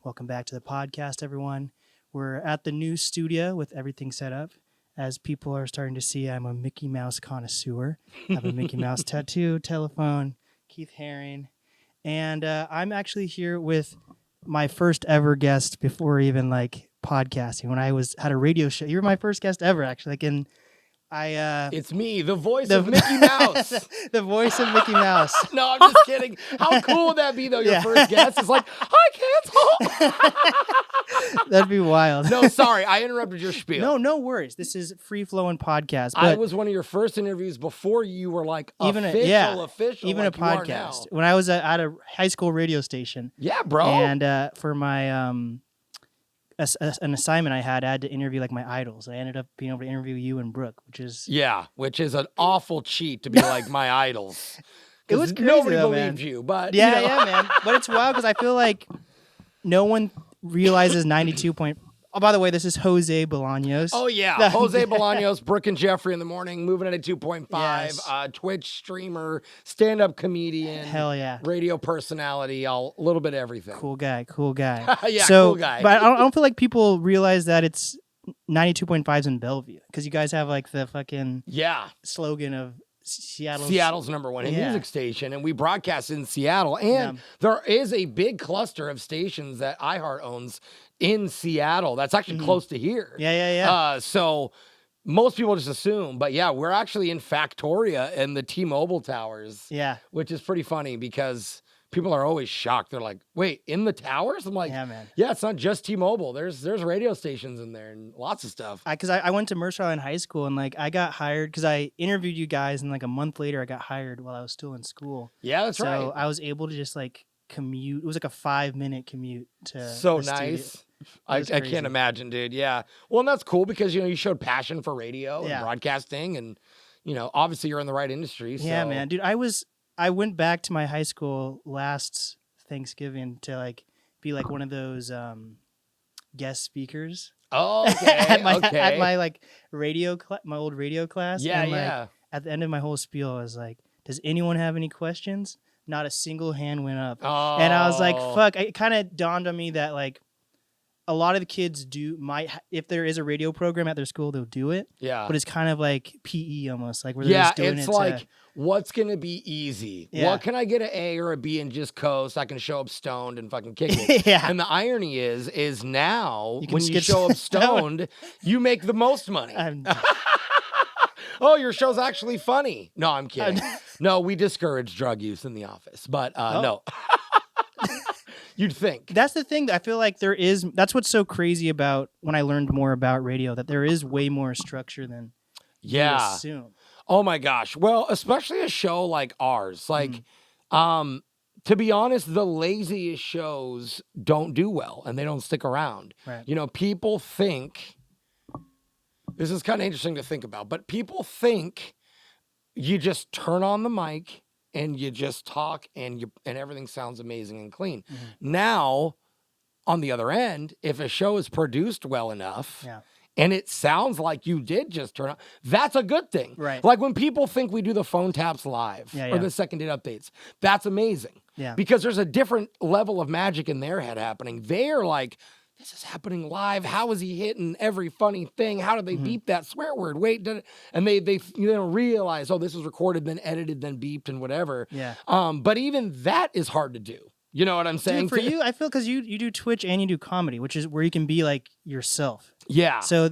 Welcome back to the podcast, everyone. We're at the new studio with everything set up. As people are starting to see, I'm a Mickey Mouse connoisseur. I have a Mickey Mouse tattoo, telephone, Keith Haring. And I'm actually here with my first ever guest before even like podcasting. When I had a radio show, you were my first guest ever, actually. It's me, the voice of Mickey Mouse. The voice of Mickey Mouse. No, I'm just kidding. How cool would that be, though? Your first guest is like, hi, kids. That'd be wild. No, sorry. I interrupted your spiel. No worries. This is free-flowing podcast. I was one of your first interviews before you were like official. Even like a podcast. When I was at a high school radio station. Yeah, bro. And for my... an assignment I had to interview like my idols. I ended up being able to interview you and Brooke, which is an awful cheat to be like my idols. It was crazy, nobody though, believed man. you, but yeah, man. But it's wild because I feel like no one realizes 92 point. Oh, by the way, this is Jose Bolanos. Oh, yeah. Jose Bolanos, Brooke and Jeffrey in the morning, moving at a 2.5, Yes. Twitch streamer, stand-up comedian. Hell yeah. Radio personality, a little bit of everything. Cool guy. Yeah, so, cool guy. But I don't feel like people realize that it's 92.5s in Bellevue because you guys have like the fucking slogan of Seattle's number one music station, and we broadcast in Seattle. And there is a big cluster of stations that iHeart owns in Seattle. That's actually close to here. Yeah. So most people just assume, but yeah, we're actually in Factoria in the T-Mobile towers. Yeah. Which is pretty funny because people are always shocked. They're like, wait, in the towers? I'm like, yeah, man. Yeah, it's not just T-Mobile. There's radio stations in there and lots of stuff. Because I went to Mercer in high school and like I got hired because I interviewed you guys and like a month later I got hired while I was still in school. Yeah, that's right. So I was able to just like commute. It was like a 5-minute commute to so the nice. studio. I can't imagine, dude. Yeah. Well, and that's cool because, you showed passion for radio and broadcasting and, obviously you're in the right industry. So. Yeah, man. Dude, I went back to my high school last Thanksgiving to like be like one of those guest speakers. Oh, okay. at my like my old radio class. Yeah, and, like, at the end of my whole spiel, I was like, does anyone have any questions? Not a single hand went up. Oh. And I was like, fuck. It kind of dawned on me that like a lot of the kids if there is a radio program at their school, they'll do it. Yeah. But it's kind of like PE almost, like where they're just doing it's it like, what's going to be easy? Yeah. What can I get an A or a B and just coast? I can show up stoned and fucking kick it. Yeah. And the irony is now when you show up stoned, you make the most money. Oh, your show's actually funny. No, I'm kidding. No, we discourage drug use in the office, but no. You'd think. That's the thing. I feel like that's what's so crazy about when I learned more about radio, that there is way more structure than you assume. Oh my gosh. Well, especially a show like ours. Like, to be honest, the laziest shows don't do well and they don't stick around. Right. People think, this is kind of interesting to think about, but people think you just turn on the mic and you just talk and everything sounds amazing and clean. Mm-hmm. Now, on the other end, if a show is produced well enough and it sounds like you did just turn on, that's a good thing. Right. Like when people think we do the phone taps live or the second date updates, that's amazing. Yeah. Because there's a different level of magic in their head happening. They're like, this is happening live. How is he hitting every funny thing? How did they beep that swear word? Wait, and they don't realize, this is recorded, then edited, then beeped, and whatever. Yeah. But even that is hard to do. You know what I'm saying? Dude, for you, I feel because you do Twitch and you do comedy, which is where you can be like yourself. Yeah. So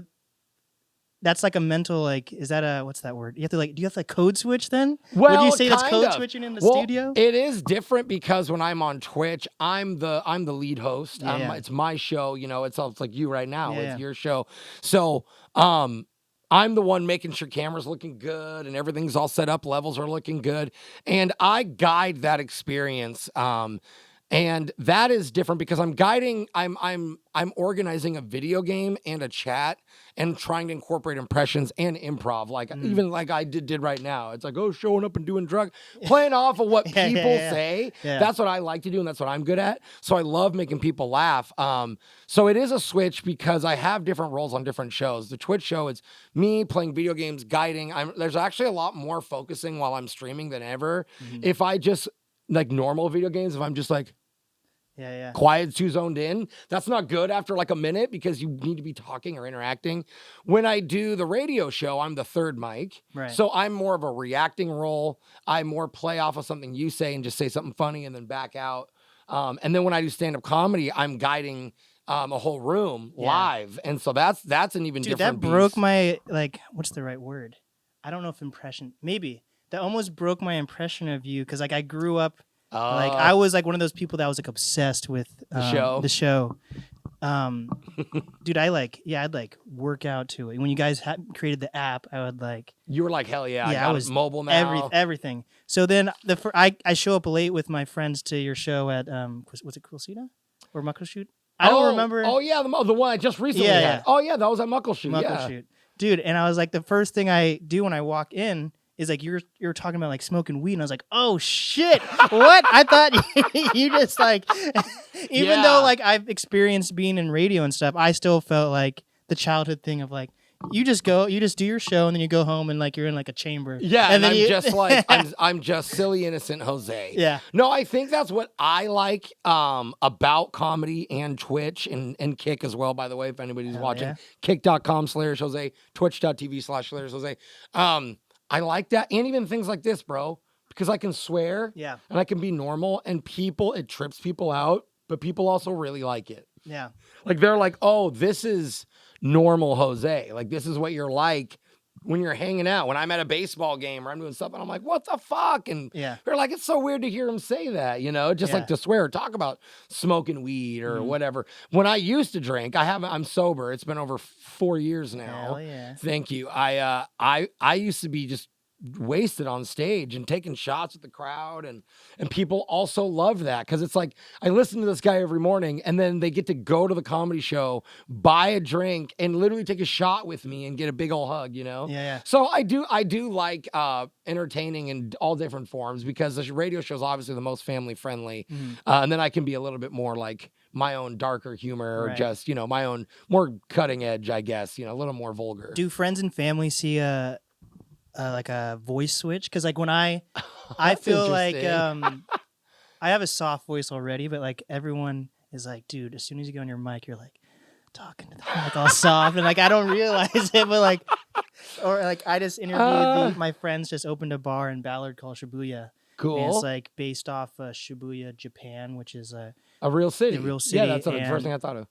that's like a mental, like, is that what's that word? Do you have to code switch then? Well, would you say that's code switching in the studio? It is different because when I'm on Twitch, I'm the lead host. It's my show. It's like you right now. It's your show. So, I'm the one making sure camera's looking good and everything's all set up. Levels are looking good. And I guide that experience. And that is different because I'm guiding, I'm organizing a video game and a chat and trying to incorporate impressions and improv, like even like I did right now. It's like, showing up and doing drug, playing off of what people say. Yeah. That's what I like to do and that's what I'm good at. So I love making people laugh. So it is a switch because I have different roles on different shows. The Twitch show is me playing video games, guiding. There's actually a lot more focusing while I'm streaming than ever. If I just like normal video games, if I'm just like, Yeah. Quiet's too zoned in. That's not good after like a minute because you need to be talking or interacting. When I do the radio show, I'm the third mic. Right. So I'm more of a reacting role. I more play off of something you say and just say something funny and then back out. And then when I do stand-up comedy, I'm guiding a whole room live. And so that's an even different that broke beast. my, like, what's the right word? I don't know if impression, maybe. That almost broke my impression of you because, like, I grew up, like, I was, like, one of those people that was, like, obsessed with the show. Dude, I'd, like, work out to it. When you guys created the app, I would, like... You were like, hell yeah, I was mobile now. Everything. So then, I show up late with my friends to your show at, was it Quilcita? Or Muckleshoot? I don't remember. Oh, yeah, the one I just recently had. Yeah. Oh, yeah, that was at Muckleshoot. Dude, and I was like, the first thing I do when I walk in is like, you're talking about like smoking weed. And I was like, oh shit, what? I thought you just like, even though like I've experienced being in radio and stuff, I still felt like the childhood thing of like, you just do your show and then you go home and like you're in like a chamber. Yeah, and then I'm just like I'm just silly innocent Jose. Yeah. No, I think that's what I like about comedy and Twitch and Kick as well, by the way, if anybody's watching. Yeah. Kick.com/Jose, twitch.tv/Jose. I like that. And even things like this, bro. Because I can swear. Yeah. And I can be normal and it trips people out, but people also really like it. Yeah. Like they're like, oh, this is normal Jose. Like this is what you're like when you're hanging out. When I'm at a baseball game or I'm doing something, I'm like, what the fuck? And they're like, it's so weird to hear him say that, you know, just like to swear or talk about smoking weed or whatever. When I used to drink, I'm sober. It's been over 4 years now. Hell yeah. Thank you. I used to be just wasted on stage and taking shots with the crowd and people also love that because it's like I listen to this guy every morning and then they get to go to the comedy show, buy a drink and literally take a shot with me and get a big old hug, you know? Yeah. So I do like entertaining in all different forms because the radio show is obviously the most family friendly. And then I can be a little bit more like my own darker humor or just, you know, my own more cutting edge, I guess, you know, a little more vulgar. Do friends and family see like a voice switch? Because like when I feel like I have a soft voice already, but like everyone is like, dude, as soon as you go on your mic, you're like talking to the mic all soft, and like I don't realize it, but like, or like I just interviewed my friends just opened a bar in Ballard called Shibuya. Cool. And it's like based off Shibuya, Japan, which is a real city. A real city. Yeah, that's the first thing I thought of.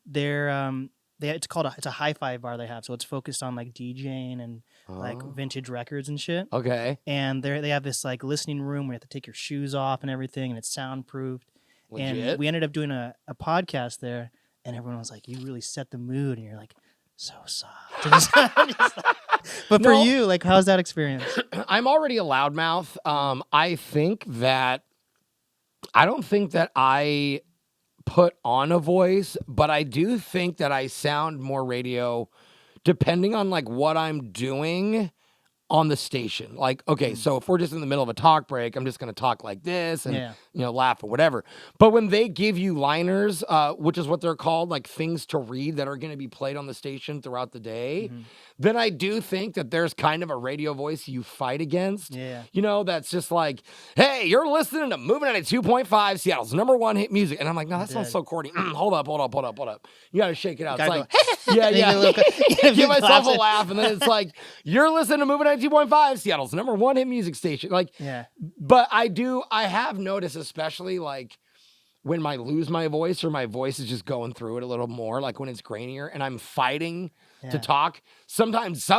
It's a hi-fi bar they have, so it's focused on like DJing and like vintage records and shit. Okay. And they have this like listening room where you have to take your shoes off and everything, and it's soundproofed. Legit? And we ended up doing a podcast there, and everyone was like, "You really set the mood," and you're like, "So soft." But for you, like, how's that experience? I'm already a loudmouth. I don't think that I put on a voice, but I do think that I sound more radio depending on like what I'm doing on the station. Like, okay, so if we're just in the middle of a talk break, I'm just going to talk like this and, you know, laugh or whatever. But when they give you liners, which is what they're called, like things to read that are going to be played on the station throughout the day, then I do think that there's kind of a radio voice you fight against. Yeah. You know, that's just like, hey, you're listening to MOViN 92.5, Seattle's #1 hit music. And I'm like, no, that sounds so corny. Hold up. You got to shake it out. It's like, give myself a laugh. And then it's like, you're listening to MOViN 92.5, Seattle's #1 hit music station. Like, but I have noticed, especially like when I lose my voice or my voice is just going through it a little more, like when it's grainier and I'm fighting to talk, sometimes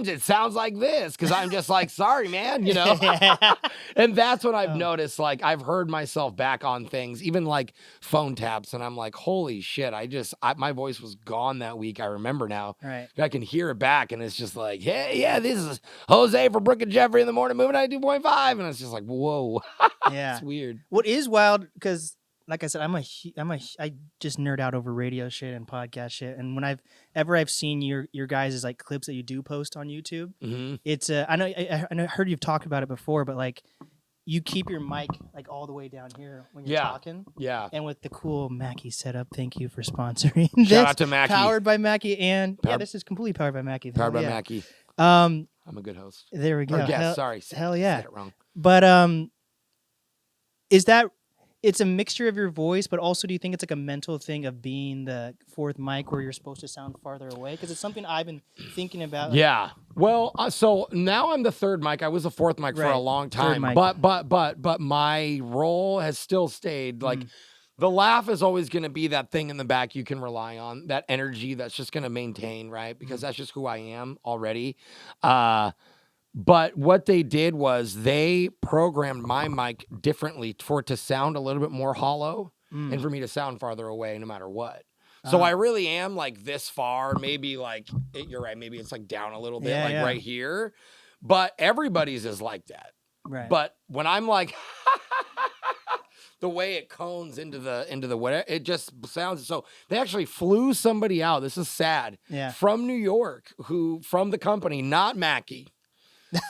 it sounds like this because I'm just like, sorry, man, you know? And that's what I've noticed. Like, I've heard myself back on things, even like phone taps, and I'm like, holy shit, my voice was gone that week. I remember now. Right. I can hear it back, and it's just like, hey, yeah, this is Jose for Brooke Jeffrey in the morning, MOViN 92.5, and it's just like, whoa. It's weird. What is wild, because like I said, I just nerd out over radio shit and podcast shit. And when I've seen your guys' like clips that you do post on YouTube, it's I know I heard you've talked about it before, but like you keep your mic like all the way down here when you're talking. Yeah. And with the cool Mackie setup, thank you for sponsoring. Shout out to Mackie. Powered by Mackie, and this is completely powered by Mackie. Powered by Mackie. I'm a good host. There we go. Or guest, sorry. Hell yeah. Said it wrong. But is it's a mixture of your voice, but also do you think it's like a mental thing of being the fourth mic where you're supposed to sound farther away? Because it's something I've been thinking about. Yeah. Well, so now I'm the third mic. I was the fourth mic for a long time, but my role has still stayed. Like the laugh is always going to be that thing in the back you can rely on, that energy that's just going to maintain, right? Because that's just who I am already. But what they did was they programmed my mic differently for it to sound a little bit more hollow and for me to sound farther away no matter what. So I really am like this far, maybe like, you're right, maybe it's like down a little bit, right here. But everybody's is like that. Right. But when I'm like, the way it cones into the whatever, it just sounds so. They actually flew somebody out. This is sad. Yeah. From New York, from the company, not Mackie.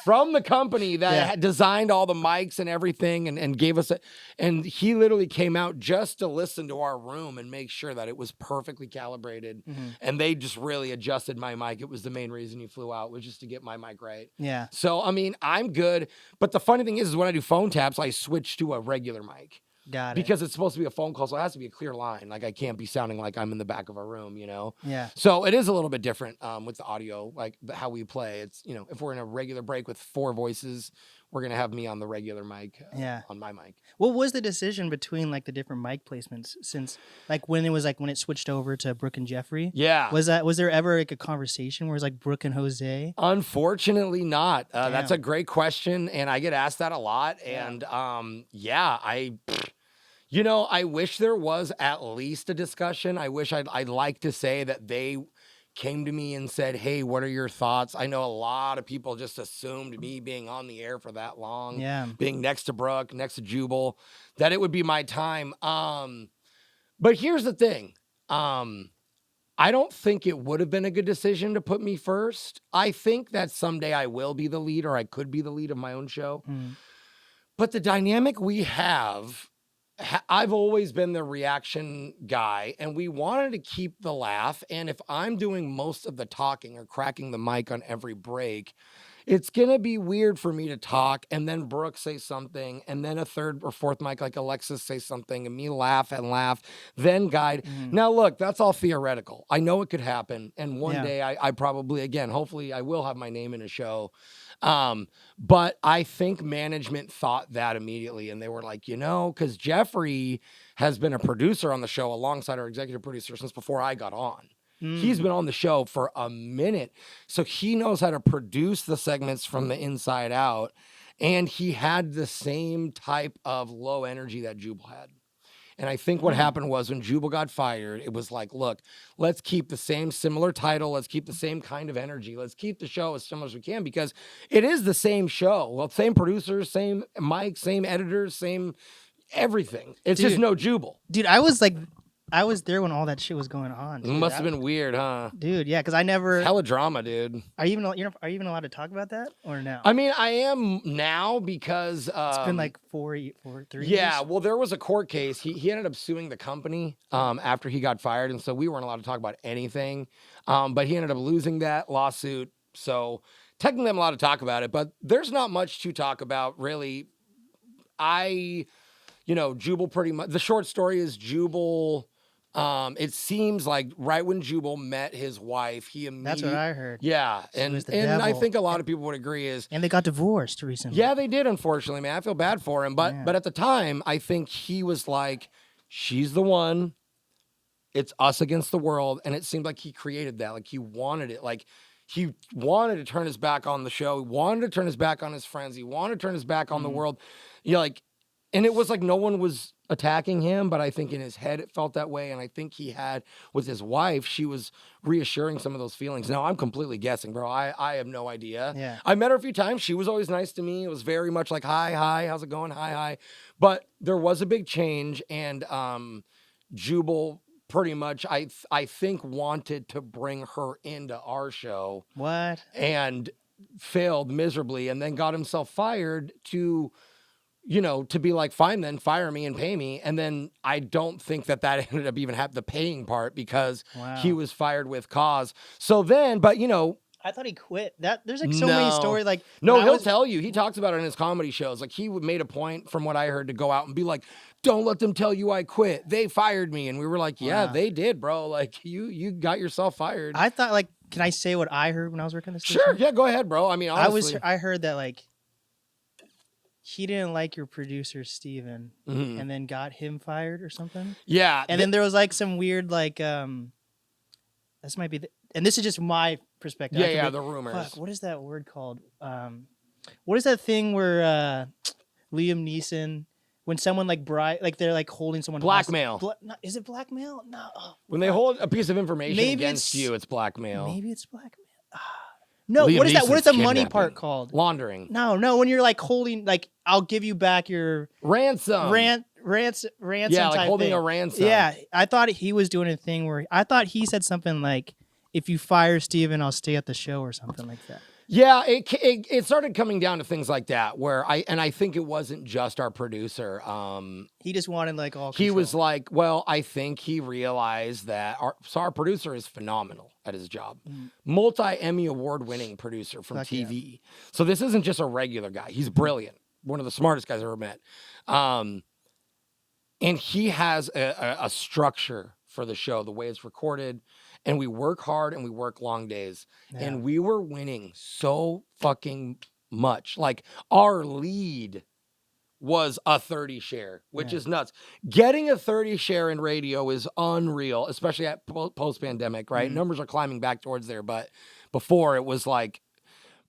From the company that had designed all the mics and everything and gave us and he literally came out just to listen to our room and make sure that it was perfectly calibrated. And they just really adjusted my mic. It was the main reason he flew out, was just to get my mic right. Yeah. So, I mean, I'm good. But the funny thing is when I do phone taps, I switch to a regular mic. Got it. Because it's supposed to be a phone call, so it has to be a clear line. Like I can't be sounding like I'm in the back of a room, you know? Yeah. So it is a little bit different with the audio, like how we play. It's, you know, if we're in a regular break with 4 voices, we're going to have me on the regular mic, on my mic. What was the decision between like the different mic placements since like when it switched over to Brooke and Jeffrey? Yeah. Was there ever like a conversation where it was like Brooke and Jose? Unfortunately not. That's a great question. And I get asked that a lot. And you know, I wish there was at least a discussion. I wish I'd like to say that they came to me and said, hey, what are your thoughts? I know a lot of people just assumed me being on the air for that long, being next to Brooke, next to Jubal, that it would be my time. But here's the thing. I don't think it would have been a good decision to put me first. I think that someday I will be the lead, or I could be the lead of my own show. But the dynamic we have, I've always been the reaction guy, and we wanted to keep the laugh. And if I'm doing most of the talking or cracking the mic on every break, it's going to be weird for me to talk and then Brooke say something and then a third or fourth mic like Alexis say something and me laugh and laugh, then guide. Now, look, that's all theoretical. I know it could happen. And one day I probably, again, hopefully I will have my name in a show. But I think management thought that immediately. And they were like, you know, because Jeffrey has been a producer on the show alongside our executive producer since before I got on. He's been on the show for a minute. So he knows how to produce the segments from the inside out. And he had the same type of low energy that Jubal had. And I think what happened was when Jubal got fired, it was like, look, let's keep the same similar title. Let's keep the same kind of energy. Let's keep the show as similar as we can because it is the same show. Well, same producers, same mic, same editors, same everything. It's just no Jubal. Dude, I was there when all that shit was going on. Dude. It must have been weird, huh? Dude, yeah, because I never... It's hella drama, dude. Are you even allowed to talk about that or no? I mean, I am now because... it's been like 3 years? Yeah, well, there was a court case. He ended up suing the company after he got fired, and so we weren't allowed to talk about anything. But he ended up losing that lawsuit, so technically I'm allowed to talk about it, but there's not much to talk about, really. Jubal pretty much... The short story is Jubal... it seems like right when Jubal met his wife, he immediately... That's what I heard. Yeah, and I think a lot of people would agree and they got divorced recently. Yeah, they did, unfortunately, man. I feel bad for him, but at the time, I think he was like, she's the one. It's us against the world, and it seemed like he created that. Like he wanted it. Like he wanted to turn his back on the show. He wanted to turn his back on his friends. He wanted to turn his back on the world. And it was like no one was attacking him, but I think in his head it felt that way. And I think he had with his wife, she was reassuring some of those feelings. Now I'm completely guessing, bro. I have no idea. Yeah. I met her a few times. She was always nice to me. It was very much like, hi, how's it going? Hi. But there was a big change. And Jubal pretty much, I think, wanted to bring her into our show. What? And failed miserably and then got himself fired to be like, fine, then fire me and pay me. And then I don't think that ended up even have the paying part because he was fired with cause. So then, but I thought he quit. There's like so many stories. Like no, he'll tell you. He talks about it in his comedy shows. Like he made a point, from what I heard, to go out and be like, "Don't let them tell you I quit. They fired me." And we were like, "Yeah, they did, bro. Like you got yourself fired." I thought, like, can I say what I heard when I was working the station? Sure, yeah, go ahead, bro. I mean, honestly, I heard that like he didn't like your producer Steven, and then got him fired or something. Yeah, and then there was like some weird like this might be and this is just my perspective. Yeah, the rumors. Fuck, what is that word called? What is that thing where Liam Neeson, when someone like they're like holding someone blackmail. Is it blackmail? No. Oh, when they hold a piece of information against you, it's blackmail. Maybe it's blackmail. No, Liam what is that? What is the kidnapping. money part called? Laundering. No. When you're like holding, like, I'll give you back your ransom. Ransom. Yeah, like type holding thing. a ransom. Yeah, I thought he was doing a thing where I thought he said something like, "If you fire Steven, I'll stay at the show," or something like that. Yeah, it started coming down to things like that, where I think it wasn't just our producer. He just wanted like all He control. was like, well, I think he realized that our producer is phenomenal at his job. Multi-Emmy award-winning producer from TV. Yeah. So this isn't just a regular guy. He's brilliant. One of the smartest guys I've ever met. And he has a structure for the show, the way it's recorded. And we work hard and we work long days. Yeah. And we were winning so fucking much. Like, our lead was a 30 share, which is nuts. Getting a 30 share in radio is unreal, especially at post-pandemic, right? Numbers are climbing back towards there. But before, it was like,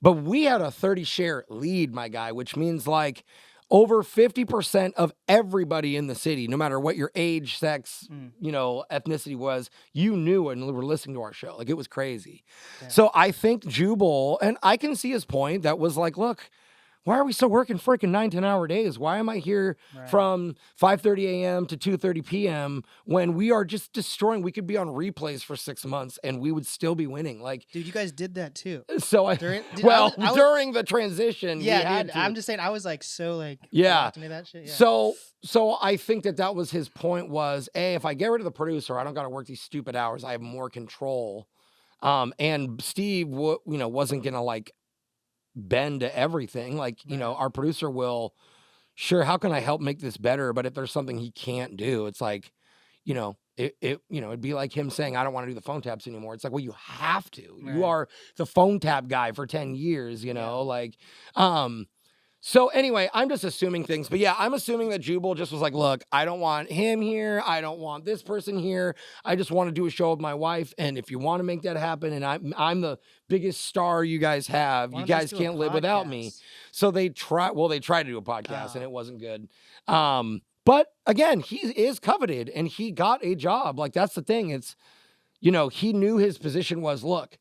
but we had a 30 share lead, my guy, which means like over 50% of everybody in the city, no matter what your age, sex, ethnicity was, you knew and were listening to our show. Like, it was crazy. Yeah. So I think Jubal, and I can see his point, that was like, look, why are we still working freaking 9-10 hour days? Why am I here from 5:30 a.m. to 2:30 p.m. when we are just destroying? We could be on replays for 6 months and we would still be winning. Like, dude, you guys did that too. So during the transition, dude, I'm just saying, I was like so like watching that shit. Yeah. So I think that was his point, was, A, if I get rid of the producer, I don't got to work these stupid hours. I have more control. And Steve, wasn't gonna like bend to everything. Like, our producer will, sure, how can I help make this better? But if there's something he can't do, it's like, it'd be like him saying, I don't want to do the phone taps anymore. It's like, well, you have to. Right. You are the phone tap guy for 10 years, like, so anyway, I'm just assuming things, but yeah, I'm assuming that Jubal just was like, look, I don't want him here. I don't want this person here. I just want to do a show with my wife. And if you want to make that happen, and I'm the biggest star you guys have, you guys can't live without me. So they tried to do a podcast and it wasn't good. But again, he is coveted and he got a job. Like, that's the thing. It's, he knew his position was, look,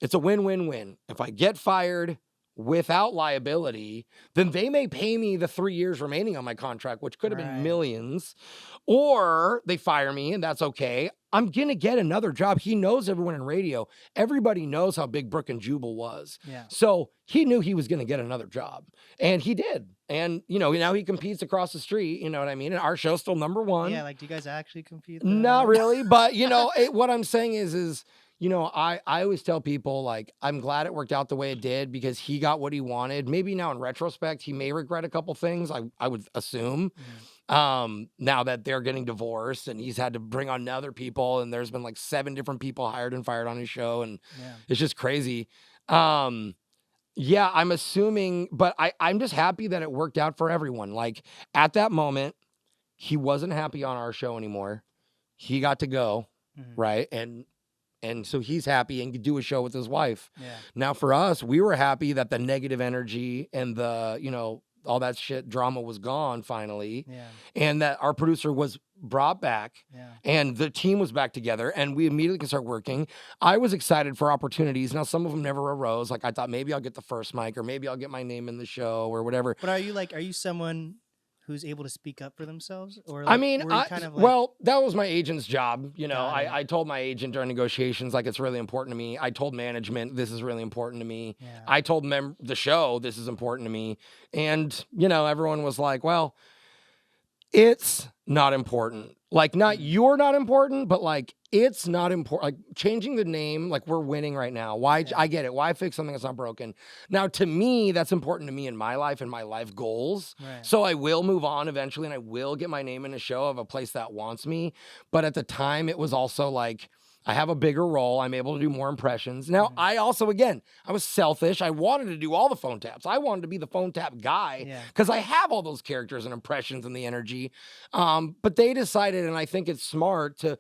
it's a win-win-win. If I get fired without liability, then they may pay me the 3 years remaining on my contract, which could have been millions, or they fire me and that's okay. I'm going to get another job. He knows everyone in radio. Everybody knows how big Brooke and Jubal was. Yeah. So he knew he was going to get another job, and he did. And, now he competes across the street, you know what I mean? And our show's still #1. Yeah, like, do you guys actually compete? Not really, but, what I'm saying is, I always tell people, like, I'm glad it worked out the way it did because he got what he wanted. Maybe now in retrospect, he may regret a couple things, I would assume. Now that they're getting divorced and he's had to bring on other people, and there's been like 7 different people hired and fired on his show, and it's just crazy. Yeah, I'm assuming, but I'm just happy that it worked out for everyone. Like, at that moment, he wasn't happy on our show anymore. He got to go, right? And so he's happy and could do a show with his wife. Yeah. Now for us, we were happy that the negative energy and the, all that shit drama was gone finally. Yeah. And that our producer was brought back and the team was back together and we immediately can start working. I was excited for opportunities. Now, some of them never arose. Like, I thought maybe I'll get the first mic or maybe I'll get my name in the show or whatever. But are you someone who's able to speak up for themselves? Or I mean, well, that was my agent's job. I told my agent during negotiations, like, it's really important to me. I told management, this is really important to me. Yeah. I told the show, this is important to me. And, everyone was like, well, it's not important. Like, not you're not important, but like it's not important. Like changing the name, like we're winning right now. Why? I get it. Why fix something that's not broken? Now, to me, that's important to me in my life and my life goals. Right. So I will move on eventually, and I will get my name in a show of a place that wants me. But at the time, it was also like, I have a bigger role. I'm able to do more impressions. Now, I also, again, I was selfish. I wanted to do all the phone taps. I wanted to be the phone tap guy because I have all those characters and impressions and the energy. But they decided, and I think it's smart, to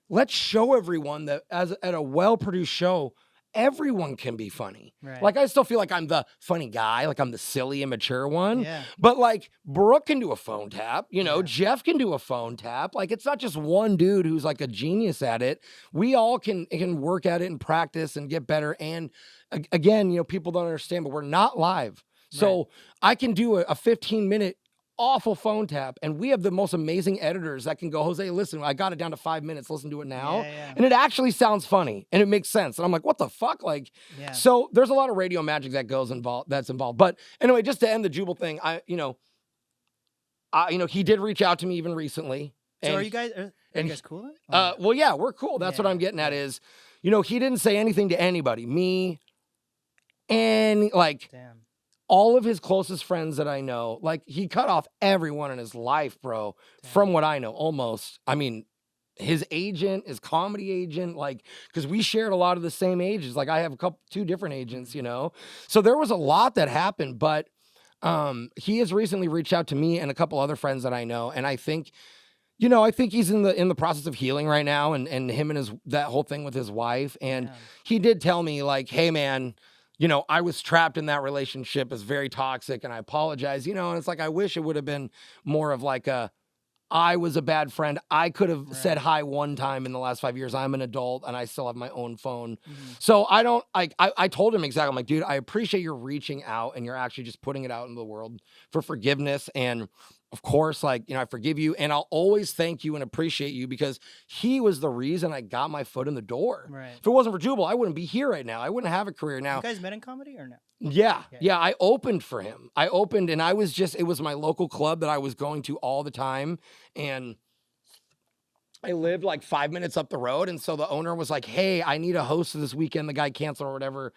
let's show everyone that at a well-produced show, everyone can be funny. Right. Like, I still feel like I'm the funny guy, like I'm the silly, immature one. Yeah. But like, Brooke can do a phone tap, you know, Jeff can do a phone tap. Like, it's not just one dude who's like a genius at it. We all can work at it and practice and get better. And again, you know, people don't understand, but we're not live. So I can do a 15-minute awful phone tap, and we have the most amazing editors that can go, Jose, listen, I got it down to 5 minutes, listen to it now. And it actually sounds funny and it makes sense. And I'm like, what the fuck? Like, so there's a lot of radio magic that's involved. But anyway, just to end the Jubal thing, he did reach out to me even recently. So are you guys cool? Well, yeah, we're cool. That's what I'm getting at is, you know, he didn't say anything to anybody, me, and like, all of his closest friends that I know, like, he cut off everyone in his life, bro, from what I know, almost. I mean, his agent, his comedy agent, like, because we shared a lot of the same ages. Like, I have two different agents, you know? So there was a lot that happened, but he has recently reached out to me and a couple other friends that I know, and I think, you know, I think he's in the process of healing right now, and him and that whole thing with his wife, and he did tell me, like, hey, man, you know, I was trapped in that relationship. It's very toxic, and I apologize, you know, and it's like, I wish it would have been more of like I was a bad friend. I could have said hi one time in the last 5 years. I'm an adult, and I still have my own phone. So I told him exactly, I'm like, dude, I appreciate your reaching out, and you're actually just putting it out into the world for forgiveness. And of course, like, you know, I forgive you, and I'll always thank you and appreciate you, because he was the reason I got my foot in the door. Right. If it wasn't for Jubal, I wouldn't be here right now. I wouldn't have a career now. You guys met in comedy or no? Yeah. I opened for him. I opened, and it was my local club that I was going to all the time. And I lived like 5 minutes up the road. And so the owner was like, hey, I need a host this weekend. The guy canceled or whatever.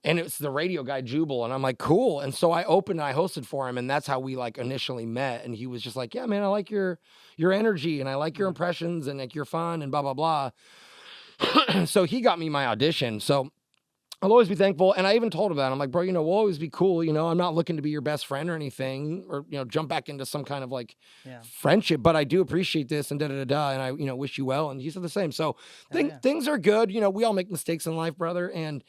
And it's the radio guy, Jubal. And I'm like, cool. And so I opened and I hosted for him. And that's how we like initially met. And he was just like, yeah, man, I like your energy, and I like your impressions, and like you're fun and blah, blah, blah. So he got me my audition. So I'll always be thankful. And I even told him that. I'm like, bro, you know, we'll always be cool. You know, I'm not looking to be your best friend or anything, or, you know, jump back into some kind of like friendship, but I do appreciate this and da-da-da-da. And I, you know, wish you well. And he said the same. So things are good. You know, we all make mistakes in life, brother. And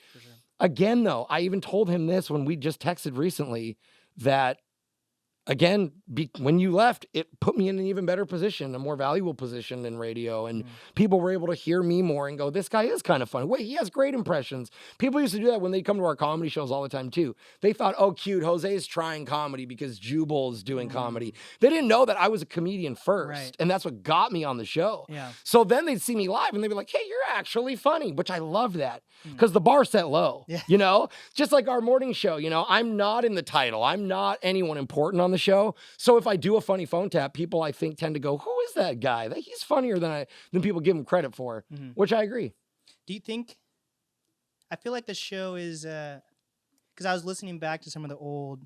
again, though, I even told him this when we just texted recently, that again, when you left, it put me in an even better position, a more valuable position in radio. And people were able to hear me more and go, this guy is kind of funny. Wait, he has great impressions. People used to do that when they come to our comedy shows all the time too. They thought, oh, cute, Jose's trying comedy because Jubal's doing comedy. They didn't know that I was a comedian first. And that's what got me on the show. So then they'd see me live and they'd be like, hey, you're actually funny, which I love that, because the bar set low, you know, just like our morning show. You know, I'm not in the title. I'm not anyone important on the show. So if I do a funny phone tap, people I think tend to go, who is that guy? That he's funnier than people give him credit for, which I agree. Do you think, I feel like the show is, because I was listening back to some of the old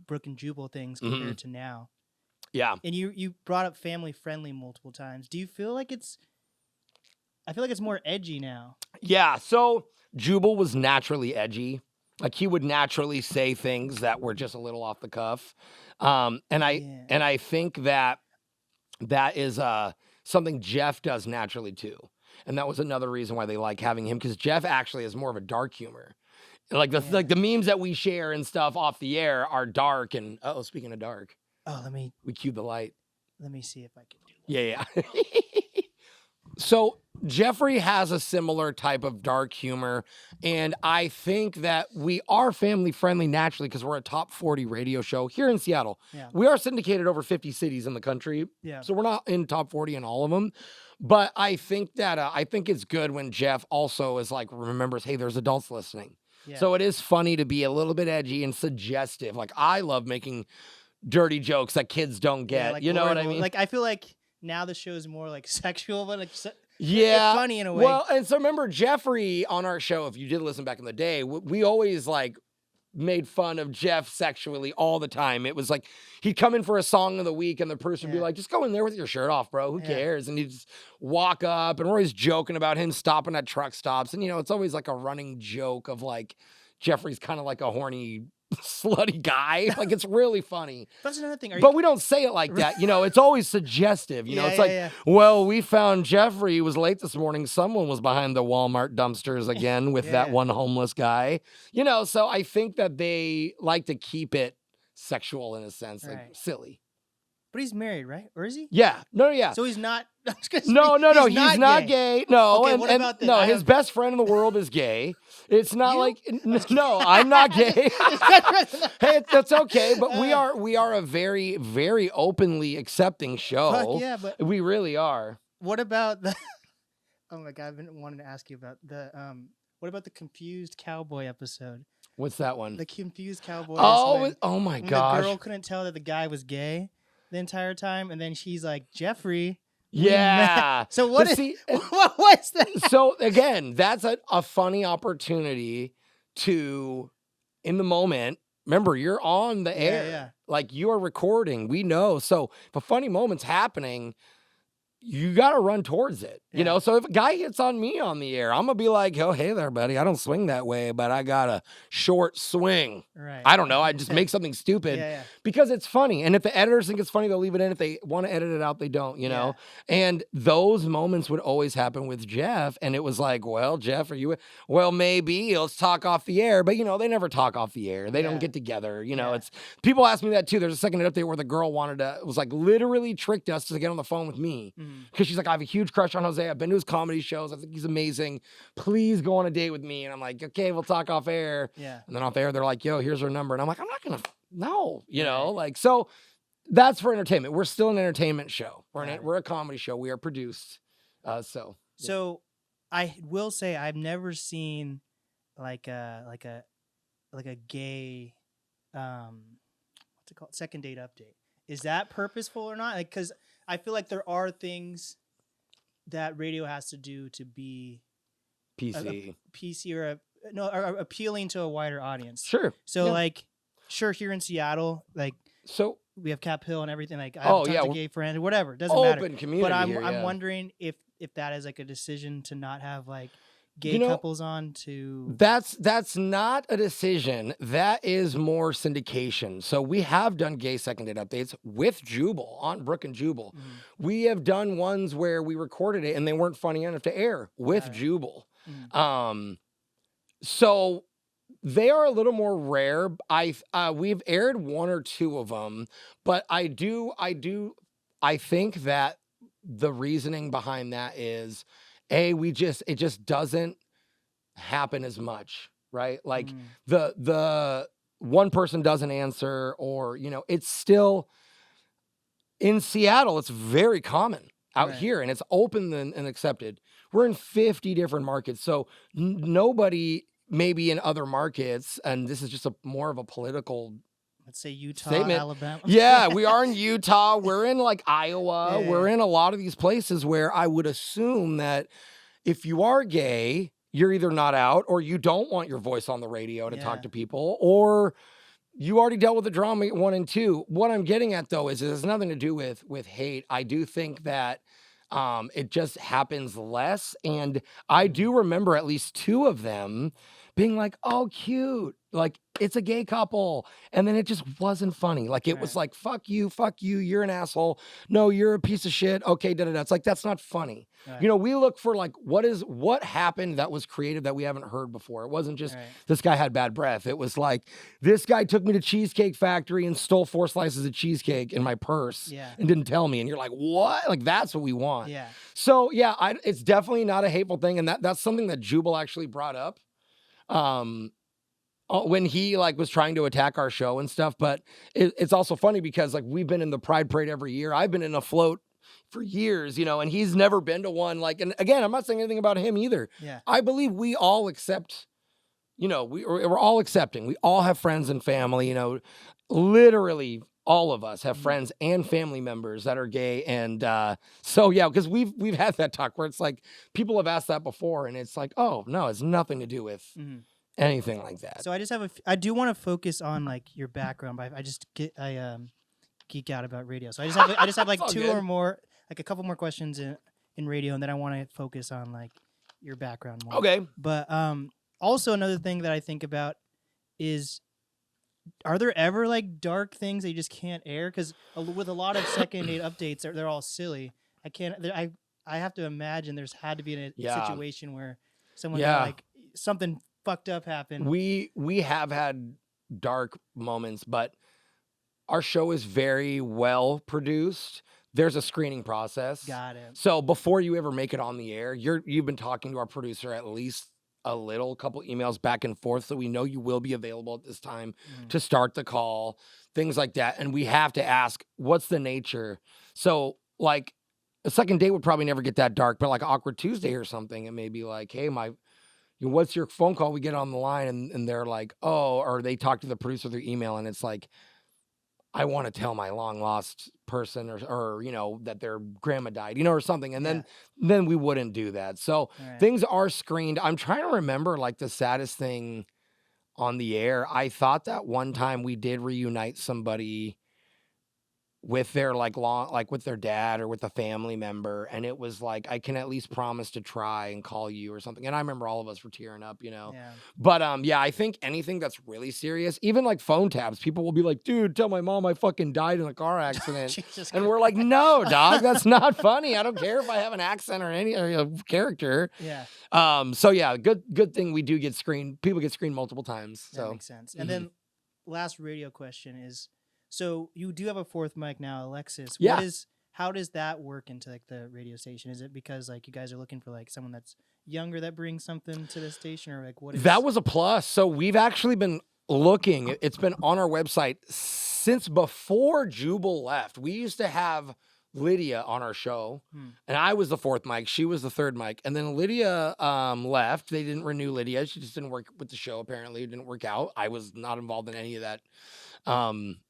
Brooke and Jubal things compared to now. Yeah. And you brought up family friendly multiple times. Do you feel like I feel like it's more edgy now. Yeah. So Jubal was naturally edgy. Like, he would naturally say things that were just a little off the cuff. And I think that is something Jeff does naturally too. And that was another reason why they like having him, because Jeff actually is more of a dark humor. Like the memes that we share and stuff off the air are dark. And speaking of dark, we cued the light. Let me see if I can do that. Yeah. So Jeffrey has a similar type of dark humor, and I think that we are family friendly naturally because we're a top 40 radio show here in Seattle. Yeah. We are syndicated over 50 cities in the country, so we're not in top 40 in all of them. But I think that I think it's good when Jeff also is like, remembers, hey, there's adults listening. Yeah. So it is funny to be a little bit edgy and suggestive. Like, I love making dirty jokes that kids don't get. Like you know what I mean? Like I feel like now the show is more like sexual, but like yeah, funny in a way. Well, and so remember Jeffrey on our show, if you did listen back in the day, we always like made fun of Jeff sexually all the time. It was like he'd come in for a song of the week and the person would be like, just go in there with your shirt off, bro. Who cares? And he'd just walk up, and we're always joking about him stopping at truck stops. And, you know, it's always like a running joke of like Jeffrey's kind of like a horny, slutty guy. Like, it's really funny. That's another thing. But we don't say it like that. You know, it's always suggestive. You know, it's like, well, we found Jeffrey. He was late this morning. Someone was behind the Walmart dumpsters again with that one homeless guy. You know, so I think that they like to keep it sexual in a sense, like silly. But he's married, right? Or is he? Yeah. No, yeah. So he's not. No. He's not gay. No. Okay, what about this? No, his best friend in the world is gay. It's not like no, I'm not gay. Hey, that's okay. But we are a very, very openly accepting show. Fuck yeah, but we really are. What about the? Oh my God, I've been wanting to ask you about the What about the confused cowboy episode? What's that one? The confused cowboy. Oh my gosh. The girl couldn't tell that the guy was gay the entire time, and then she's like, Jeffrey. Yeah. So what was that? So again, that's a funny opportunity to, in the moment, remember, you're on the air. Yeah. Like, you are recording. We know. So if a funny moment's happening, you got to run towards it, you know? So if a guy hits on me on the air, I'm going to be like, oh, hey there, buddy. I don't swing that way, but I got a short swing. Right. I don't know. I just make something stupid because it's funny. And if the editors think it's funny, they'll leave it in. If they want to edit it out, they don't, you know? And those moments would always happen with Jeff. And it was like, well, Jeff, are you, well, maybe let's talk off the air. But, you know, they never talk off the air. They don't get together. You know, it's, people ask me that too. There's a second update where the girl was like literally tricked us to get on the phone with me. Because she's like, I have a huge crush on Jose. I've been to his comedy shows. I think he's amazing. Please go on a date with me. And I'm like, okay, we'll talk off air. Yeah. And then off air, they're like, yo, here's her number. And I'm like, I'm not going to, no, you know, like, so that's for entertainment. We're still an entertainment show. We're a comedy show. We are produced. So I will say I've never seen like a gay, what's it called? Second date update. Is that purposeful or not? Like, because I feel like there are things that radio has to do to be PC or appealing to a wider audience. Sure. So like, sure, here in Seattle, like, so we have Cap Hill and everything. Like, I have tons of gay friends, whatever. It doesn't matter. Open community. But here, I'm wondering if that is like a decision to not have like gay couples on to. That's not a decision. That is more syndication. So we have done gay second date updates with Jubal on Brooke and Jubal. We have done ones where we recorded it and they weren't funny enough to air with Jubal. So they are a little more rare. We've aired one or two of them, but I think that the reasoning behind that is, it just doesn't happen as much, right? Like the one person doesn't answer, or, you know, it's still in Seattle. It's very common out here, and it's open and accepted. We're in 50 different markets. So nobody maybe in other markets, and this is just more of a political, let's say Utah, statement. Alabama. Yeah, we are in Utah. We're in like Iowa. We're in a lot of these places where I would assume that if you are gay, you're either not out, or you don't want your voice on the radio to talk to people, or you already dealt with the drama 1 and 2. What I'm getting at, though, is it has nothing to do with hate. I do think that it just happens less. And I do remember at least 2 of them being like, oh, cute. Like, it's a gay couple. And then it just wasn't funny. Like, it was like, fuck you, you're an asshole. No, you're a piece of shit. Okay, da-da-da. It's like, that's not funny. You know, we look for like, what happened that was creative that we haven't heard before? It wasn't just this guy had bad breath. It was like, this guy took me to Cheesecake Factory and stole 4 slices of cheesecake in my purse and didn't tell me. And you're like, what? Like, that's what we want. Yeah. So yeah, it's definitely not a hateful thing. And that's something that Jubal actually brought up. When he like was trying to attack our show and stuff. But it's also funny because like we've been in the Pride Parade every year. I've been in a float for years, you know, and he's never been to one. Like, and again, I'm not saying anything about him either. Yeah. I believe we all accept, you know, we're all accepting. We all have friends and family, you know, literally all of us have friends and family members that are gay. And so, yeah, because we've had that talk where it's like people have asked that before and it's like, oh, no, it's nothing to do with anything like that. So I just have I do want to focus on like your background, but I geek out about radio. So I just have like two or more, like a couple more questions in radio, and then I want to focus on like your background more. Okay. But also another thing that I think about is, are there ever like dark things that you just can't air? Because with a lot of second date updates, they're all silly. I have to imagine there's had to be a situation where someone like something fucked up happened. We have had dark moments, but our show is very well produced. There's a screening process. Got it. So before you ever make it on the air, you've been talking to our producer at least a couple emails back and forth, so we know you will be available at this time to start the call, things like that. And we have to ask, what's the nature? So like a second date would probably never get that dark, but like Awkward Tuesday or something, it may be like, hey, what's your phone call? We get on the line and they're like, oh, or they talk to the producer through email and it's like, I want to tell my long lost person or that their grandma died, or something. And then we wouldn't do that. So things are screened. I'm trying to remember like the saddest thing on the air. I thought that one time we did reunite somebody with their with their dad or with a family member. And it was like, I can at least promise to try and call you or something. And I remember all of us were tearing up, Yeah. But I think anything that's really serious, even like phone tabs, people will be like, dude, tell my mom I fucking died in a car accident. And we're like, no, dog, that's not funny. I don't care if I have an accent or any character. Yeah. Good thing we do get screened. People get screened multiple times. That makes sense. And then last radio question is, so you do have a fourth mic now, Alexis. How does that work into like the radio station? Is it because like you guys are looking for like someone that's younger that brings something to the station, or like what is that? Was a plus. So we've actually been looking. It's been on our website since before Jubal left. We used to have Lydia on our show, and I was the fourth mic. She was the third mic, and then Lydia left. They didn't renew Lydia. She just didn't work with the show. Apparently, it didn't work out. I was not involved in any of that.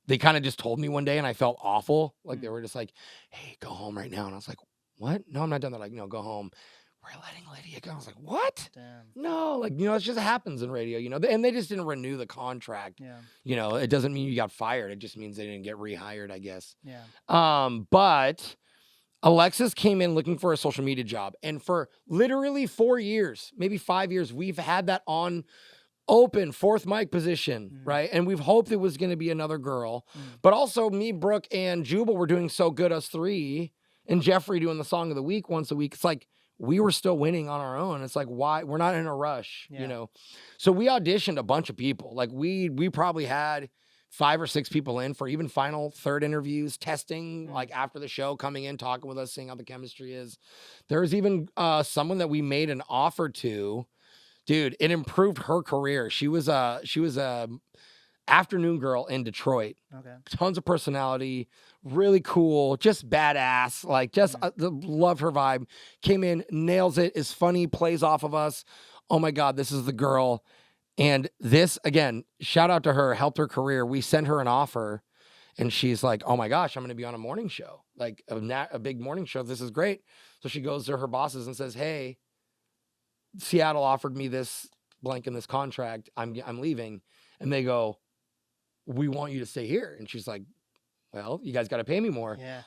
They kind of just told me one day and I felt awful. Like they were just like, hey, go home right now. And I was like, what? No, I'm not done. They're like, no, go home. We're letting Lydia go. I was like, what? Damn. No, like, it just happens in radio, and they just didn't renew the contract. Yeah. It doesn't mean you got fired. It just means they didn't get rehired, I guess. Yeah. But Alexis came in looking for a social media job. And for literally 4 years, maybe 5 years, we've had that on open fourth mic position, right? And we've hoped it was going to be another girl. But also me, Brooke, and Jubal were doing so good, us three, and Jeffrey doing the song of the week once a week. It's like we were still winning on our own. It's like, why? We're not in a rush, So we auditioned a bunch of people. Like we probably had 5 or 6 people in for even final third interviews, testing, like after the show, coming in, talking with us, seeing how the chemistry is. There's even someone that we made an offer to. Dude, it improved her career. She was a afternoon girl in Detroit. Okay. Tons of personality, really cool, just badass. Like, just loved her vibe. Came in, nails it, is funny, plays off of us. Oh my God, this is the girl. And this, again, shout out to her, helped her career. We sent her an offer, and she's like, oh my gosh, I'm going to be on a morning show, like a big morning show. This is great. So she goes to her bosses and says, hey, Seattle offered me this blank in this contract. I'm leaving. And they go, we want you to stay here. And she's like, well, you guys got to pay me more. Yeah.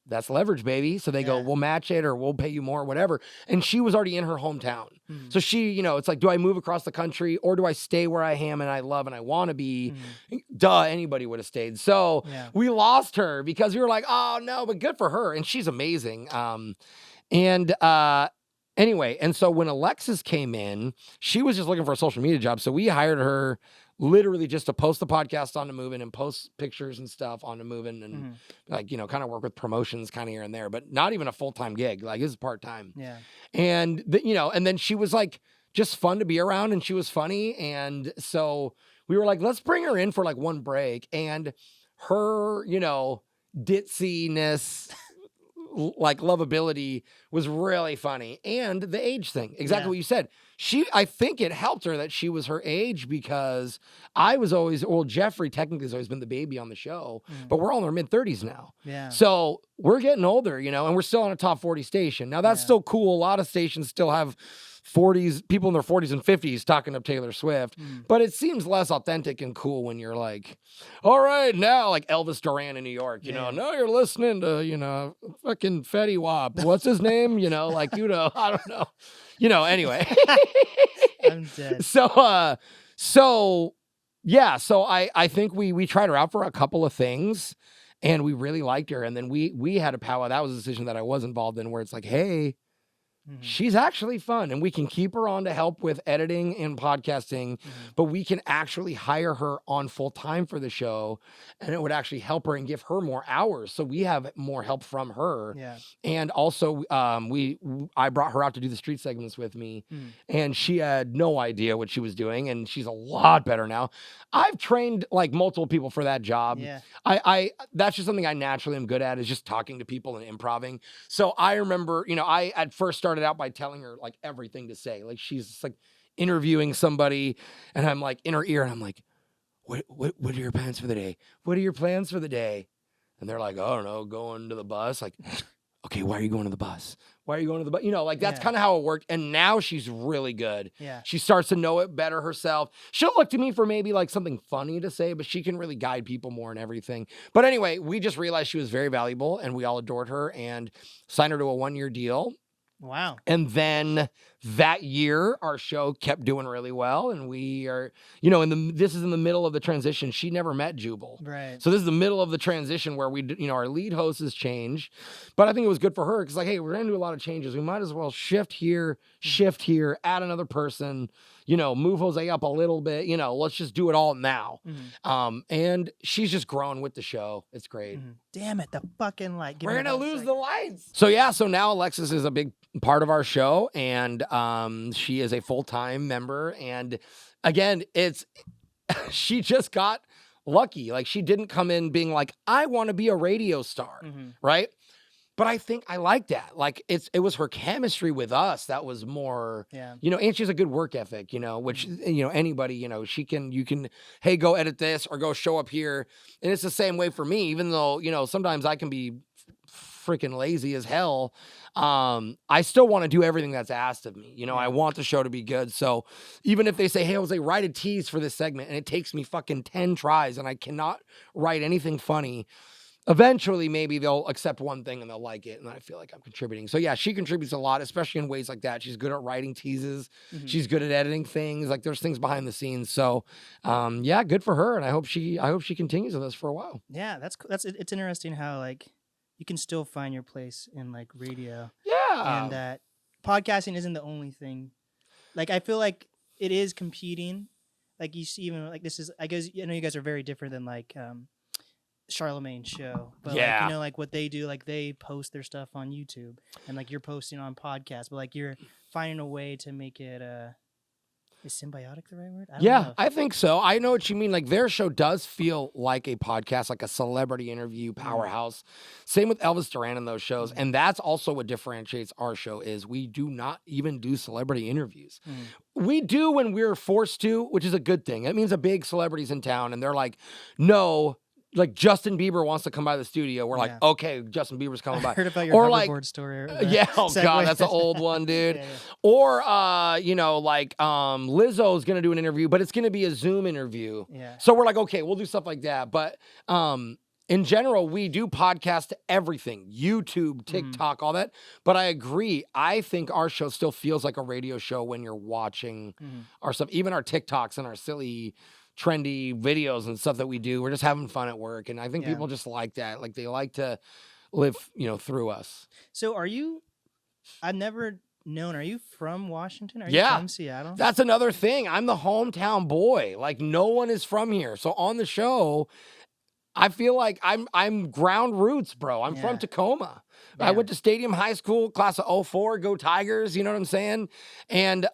That's leverage, baby. So they go, we'll match it or we'll pay you more, whatever. And she was already in her hometown. So she, it's like, do I move across the country or do I stay where I am and I love and I want to be? Duh, anybody would have stayed. So we lost her because we were like, oh no, but good for her. And she's amazing. Anyway, and so when Alexis came in, she was just looking for a social media job. So we hired her literally just to post the podcast on the MOViN and post pictures and stuff on the MOViN and kind of work with promotions kind of here and there, but not even a full-time gig. Like, this is part-time. Yeah. And and then she was like just fun to be around and she was funny. And so we were like, let's bring her in for like one break. And her, ditziness like lovability was really funny. And the age thing, exactly what you said. I think it helped her that she was her age, because I was always, Jeffrey technically has always been the baby on the show, but we're all in our mid-30s now. Yeah. So we're getting older, you know, and we're still on a top 40 station. Now that's still cool. A lot of stations still have 40s, people in their 40s and 50s talking up Taylor Swift, but it seems less authentic and cool when you're like, all right, now, like Elvis Duran in New York, you know, now you're listening to, you know, fucking Fetty Wap. What's his name? You know, like, you know, I don't know. You know, anyway. I'm dead. So I think we tried her out for a couple of things, and we really liked her. And then we had a powwow. That was a decision that I was involved in, where it's like, hey, she's actually fun, and we can keep her on to help with editing and podcasting, but we can actually hire her on full time for the show, and it would actually help her and give her more hours. So we have more help from her. Yeah. And also, I brought her out to do the street segments with me, and she had no idea what she was doing, and she's a lot better now. I've trained like multiple people for that job. Yeah. I that's just something I naturally am good at, is just talking to people and improving. So I remember, you know, I at first started out by telling her like everything to say. Like she's like interviewing somebody, and I'm like in her ear, and I'm like, what are your plans for the day? What are your plans for the day? And they're like, I don't know, going to the bus. Like, okay, why are you going to the bus? Why are you going to the bus? You know, like that's kind of how it worked. And now she's really good. Yeah. She starts to know it better herself. She'll look to me for maybe like something funny to say, but she can really guide people more and everything. But anyway, we just realized she was very valuable, and we all adored her and signed her to a 1-year deal. Wow. And then that year, our show kept doing really well. And we are, you know, this is in the middle of the transition. She never met Jubal. Right. So this is the middle of the transition where our lead host has changed. But I think it was good for her, because like, hey, we're going to do a lot of changes. We might as well shift here, add another person, you know, move Jose up a little bit, you know, let's just do it all now. And she's just growing with the show. It's great. Damn it, the fucking light. We're going to lose the lights. So now Alexis is a big part of our show, and she is a full-time member. And again, she just got lucky. Like, she didn't come in being like, I want to be a radio star, right? But I think I like that. Like, it was her chemistry with us that was more, you know, and she has a good work ethic, you know, which, you know, anybody, you know, you can, hey, go edit this or go show up here. And it's the same way for me, even though, you know, sometimes I can be freaking lazy as hell. I still want to do everything that's asked of me. You know, I want the show to be good. So even if they say, hey, Jose, write a tease for this segment, and it takes me fucking 10 tries and I cannot write anything funny, eventually, maybe they'll accept one thing and they'll like it, and I feel like I'm contributing. So yeah, she contributes a lot, especially in ways like that. She's good at writing teases. She's good at editing things. Like, there's things behind the scenes. So, yeah, good for her, and I hope she continues with us for a while. Yeah, it's interesting how like you can still find your place in like radio. Yeah, and that podcasting isn't the only thing. Like, I feel like it is competing. Like, you see, even like this is, I guess, you know, you guys are very different than like Charlemagne's show, but like, you know, like what they do, like they post their stuff on YouTube, and like you're posting on podcasts, but like you're finding a way to make it is symbiotic the right word? I don't know. I think so. I know what you mean. Like, their show does feel like a podcast, like a celebrity interview powerhouse. Same with Elvis Duran and those shows. And that's also what differentiates our show, is we do not even do celebrity interviews. We do when we're forced to, which is a good thing. It means a big celebrity's in town and they're like, no, like Justin Bieber wants to come by the studio. We're like, okay, Justin Bieber's coming by. I heard about your hoverboard story. Oh God, that's an old one, dude. Or, you know, like Lizzo's going to do an interview, but it's going to be a Zoom interview. So we're like, okay, we'll do stuff like that. But in general, we do podcast everything, YouTube, TikTok, all that. But I agree. I think our show still feels like a radio show when you're watching our stuff, even our TikToks and our silly, trendy videos and stuff that we do. We're just having fun at work. And I think people just like that. Like, they like to live, you know, through us. So I've never known, are you from Washington? Are you from Seattle? That's another thing. I'm the hometown boy. Like, no one is from here. So on the show, I feel like I'm ground roots, bro. I'm from Tacoma. I went to Stadium High School, class of 2004, go Tigers, you know what I'm saying? And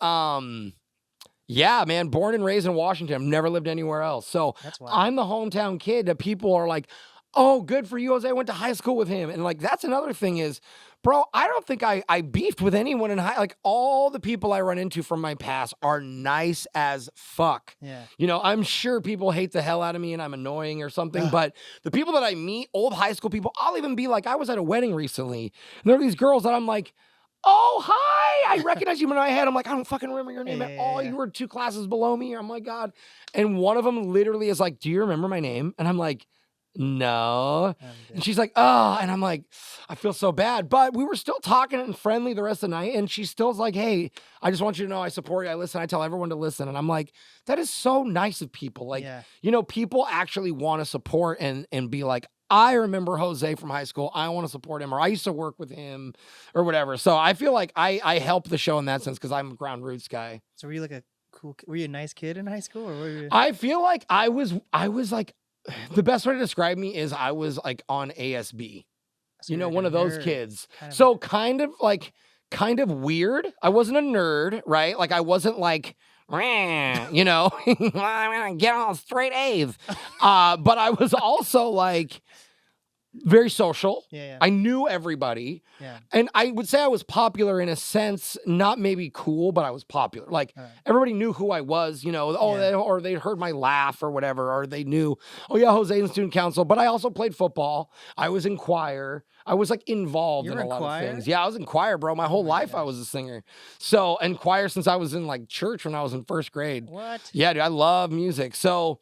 yeah, man, born and raised in Washington. I've never lived anywhere else. So I'm the hometown kid that people are like, Oh, good for you, Jose. I went to high school with him. And like, that's another thing is, bro, I don't think I beefed with anyone in high. Like, all the people I run into from my past are nice as fuck. Yeah. You know, I'm sure people hate the hell out of me and I'm annoying or something, but the people that I meet, old high school people, I'll even be like, I was at a wedding recently, and there are these girls that I'm like, oh, hi, I recognize you in my head. I'm like, I don't fucking remember your name at all. You were 2 classes below me. Oh my God. And one of them literally is like, do you remember my name? And I'm like, no. And she's like, oh, and I'm like, I feel so bad. But we were still talking and friendly the rest of the night. And she still's like, hey, I just want you to know I support you. I listen. I tell everyone to listen. And I'm like, that is so nice of people. Like, you know, people actually want to support and be like, I remember Jose from high school. I want to support him, or I used to work with him or whatever. So I feel like I help the show in that sense because I'm a ground roots guy. So were you like were you a nice kid in high school, or were you? I feel like I was like, the best way to describe me is I was like on ASB, so you know, one of those kids. So kind of weird. I wasn't a nerd, right? Like I wasn't like, you know, I'm gonna get all straight A's. But I was also like very social. I knew everybody. And I would say I was popular in a sense, not maybe cool, but I was popular. Like everybody knew who I was, you know, or they heard my laugh or whatever, or they knew, oh yeah, Jose in student council. But I also played football. I was in choir. I was like involved in a lot of things. Yeah, I was in choir, bro. My whole life I was a singer. So, and choir since I was in like church when I was in 1st grade. What? Yeah, dude, I love music. So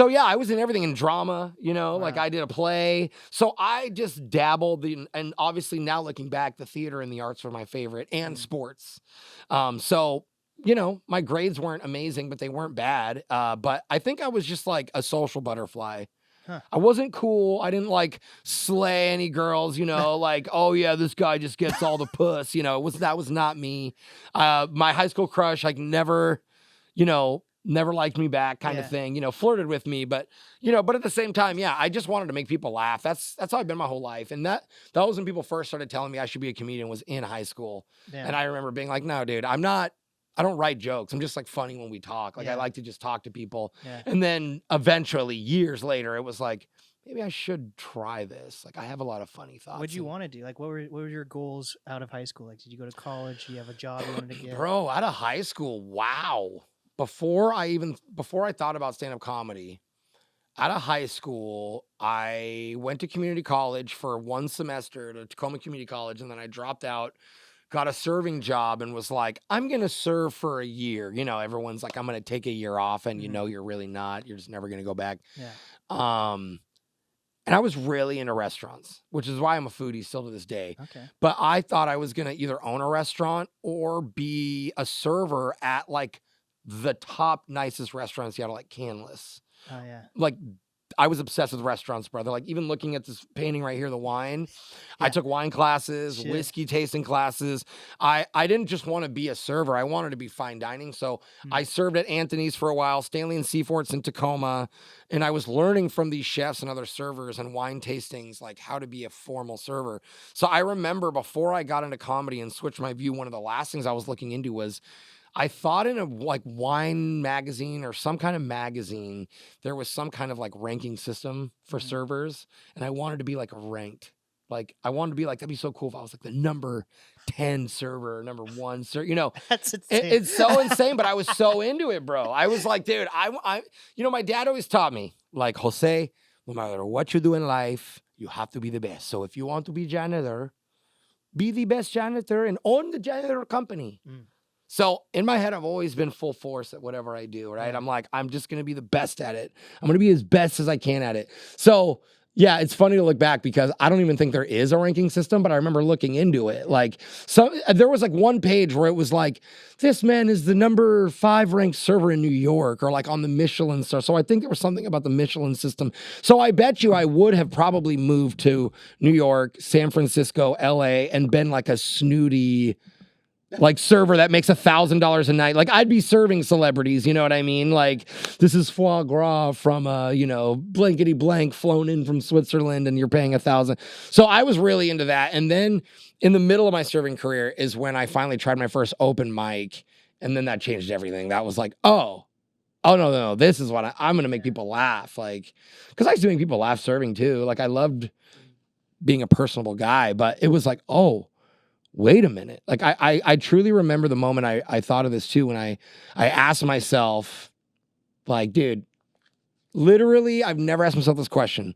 yeah, I was in everything, in drama, you know, like I did a play. So I just dabbled in, and obviously now looking back, the theater and the arts were my favorite, and sports. So, you know, my grades weren't amazing, but they weren't bad. But I think I was just like a social butterfly. I wasn't cool. I didn't like slay any girls, you know, like, oh yeah, this guy just gets all the puss, you know, that was not me. My high school crush, like never, you know, never liked me back kind of thing, you know, flirted with me, but, you know, but at the same time, yeah, I just wanted to make people laugh. That's how I've been my whole life. And that was when people first started telling me I should be a comedian, was in high school. And I remember being like, no, dude, I don't write jokes. I'm just like funny when we talk. Like I like to just talk to people. And then eventually years later, it was like, maybe I should try this. Like I have a lot of funny thoughts. What'd you want to do? Like what were your goals out of high school? Like did you go to college? Do you have a job you wanted to get? Bro, out of high school, wow. Before I thought about stand-up comedy, out of high school, I went to community college for 1 semester to Tacoma Community College, and then I dropped out, got a serving job, and was like, I'm going to serve for a year. You know, everyone's like, I'm going to take a year off, and you know you're really not. You're just never going to go back. And I was really into restaurants, which is why I'm a foodie still to this day. But I thought I was going to either own a restaurant or be a server at like the top nicest restaurants you had, like Canlis. Oh yeah. Like I was obsessed with restaurants, brother. Like even looking at this painting right here, the wine, I took wine classes, whiskey tasting classes. I didn't just want to be a server. I wanted to be fine dining. So I served at Anthony's for a while, Stanley and Seaforts in Tacoma. And I was learning from these chefs and other servers and wine tastings, like how to be a formal server. So I remember before I got into comedy and switched my view, one of the last things I was looking into was, I thought in a like wine magazine or some kind of magazine, there was some kind of like ranking system for servers. And I wanted to be like ranked. Like I wanted to be like, that'd be so cool if I was like the number 10 server, number 1 server, you know. That's insane. It's so insane, but I was so into it, bro. I was like, dude, I you know, my dad always taught me, like, Jose, no matter what you do in life, you have to be the best. So if you want to be janitor, be the best janitor and own the janitor company. So in my head, I've always been full force at whatever I do, right? I'm like, I'm just going to be the best at it. I'm going to be as best as I can at it. So yeah, it's funny to look back because I don't even think there is a ranking system, but I remember looking into it. Like, so there was like one page where it was like, this man is the number 5 ranked server in New York, or like on the Michelin star. So I think there was something about the Michelin system. So I bet you I would have probably moved to New York, San Francisco, LA, and been like a snooty like server that makes $1,000 a night. Like I'd be serving celebrities, you know what I mean? Like this is foie gras from you know, blankety blank flown in from Switzerland and you're paying $1,000. So I was really into that. And then in the middle of my serving career is when I finally tried my first open mic. And then that changed everything. That was like, oh, Oh, no. This is what I'm going to make people laugh. Like, because I used to make people laugh serving too. Like, I loved being a personable guy, but it was like, oh, wait a minute. Like, I truly remember the moment I thought of this too, when I asked myself, like, dude, literally, I've never asked myself this question.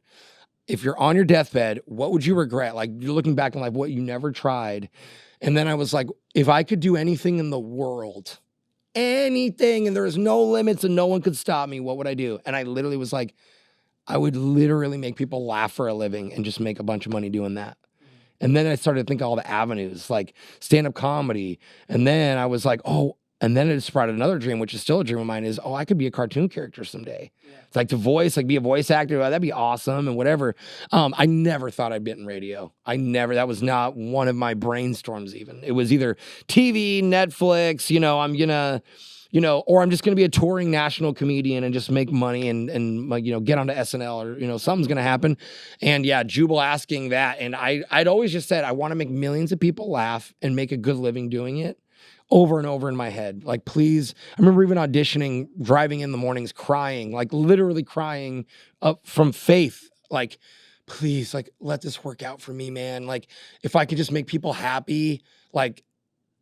If you're on your deathbed, what would you regret? Like, you're looking back in life, what you never tried. And then I was like, if I could do anything in the world, anything, and there was no limits and no one could stop me, what would I do? And I literally was like, I would literally make people laugh for a living and just make a bunch of money doing that. And then I started to think of all the avenues, like stand-up comedy. And then I was like, oh, and then it sprouted another dream, which is still a dream of mine, is, oh, I could be a cartoon character someday. Yeah. It's like be a voice actor. That'd be awesome and whatever. I never thought I'd be in radio. That was not one of my brainstorms even. It was either TV, Netflix, or I'm just going to be a touring national comedian and just make money and get onto SNL or, something's going to happen. And yeah, Jubal asking that. And I'd always just said, I want to make millions of people laugh and make a good living doing it. Over and over in my head. Like, please. I remember even auditioning, driving in the mornings, crying, like literally crying up from faith. Like, please, like, let this work out for me, man. Like, if I could just make people happy, like,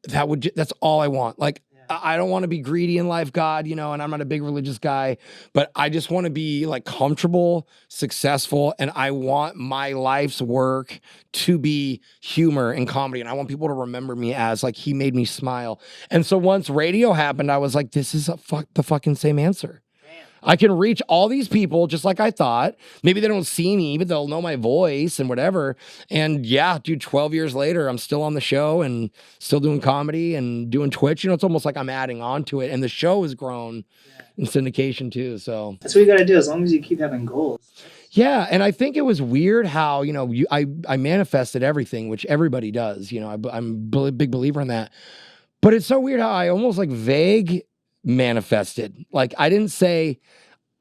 that's all I want. Like, I don't want to be greedy in life, God, and I'm not a big religious guy, but I just want to be like comfortable, successful, and I want my life's work to be humor and comedy, and I want people to remember me as like, he made me smile. And so once radio happened, I was like, this is the fucking same answer. I can reach all these people just like I thought. Maybe they don't see me, but they'll know my voice and whatever. And yeah, dude, 12 years later, I'm still on the show and still doing comedy and doing Twitch. It's almost like I'm adding on to it. And the show has grown in syndication too. So that's what you got to do as long as you keep having goals. Yeah, and I think it was weird how, I manifested everything, which everybody does. I'm a big believer in that. But it's so weird how I almost like vague manifested. Like, I didn't say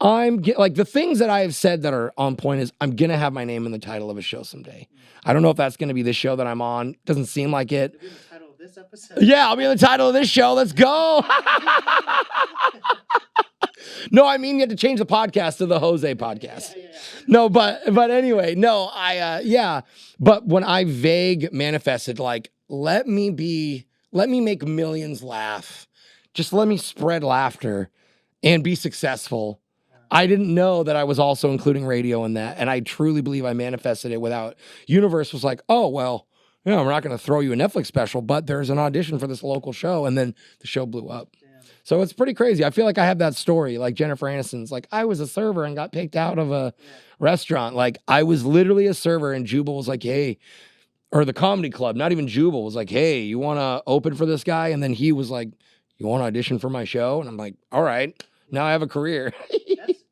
like the things that I have said that are on point is I'm going to have my name in the title of a show someday. I don't know if that's going to be the show that I'm on. Doesn't seem like it. You'll be in the title of this episode. Yeah, I'll be in the title of this show. Let's go. No, I mean, you have to change the podcast to the Jose podcast. Yeah. No, but anyway, no, But when I vague manifested, like, let me make millions laugh. Just let me spread laughter and be successful. I didn't know that I was also including radio in that. And I truly believe I manifested it without. Universe was like, oh, well, we're not going to throw you a Netflix special, but there's an audition for this local show. And then the show blew up. Damn. So it's pretty crazy. I feel like I have that story, like Jennifer Aniston's, like, I was a server and got picked out of a restaurant. Like, I was literally a server and Jubal was like, hey, or the comedy club, not even Jubal, was like, hey, you want to open for this guy? And then he was like, you want to audition for my show? And I'm like, all right, now I have a career.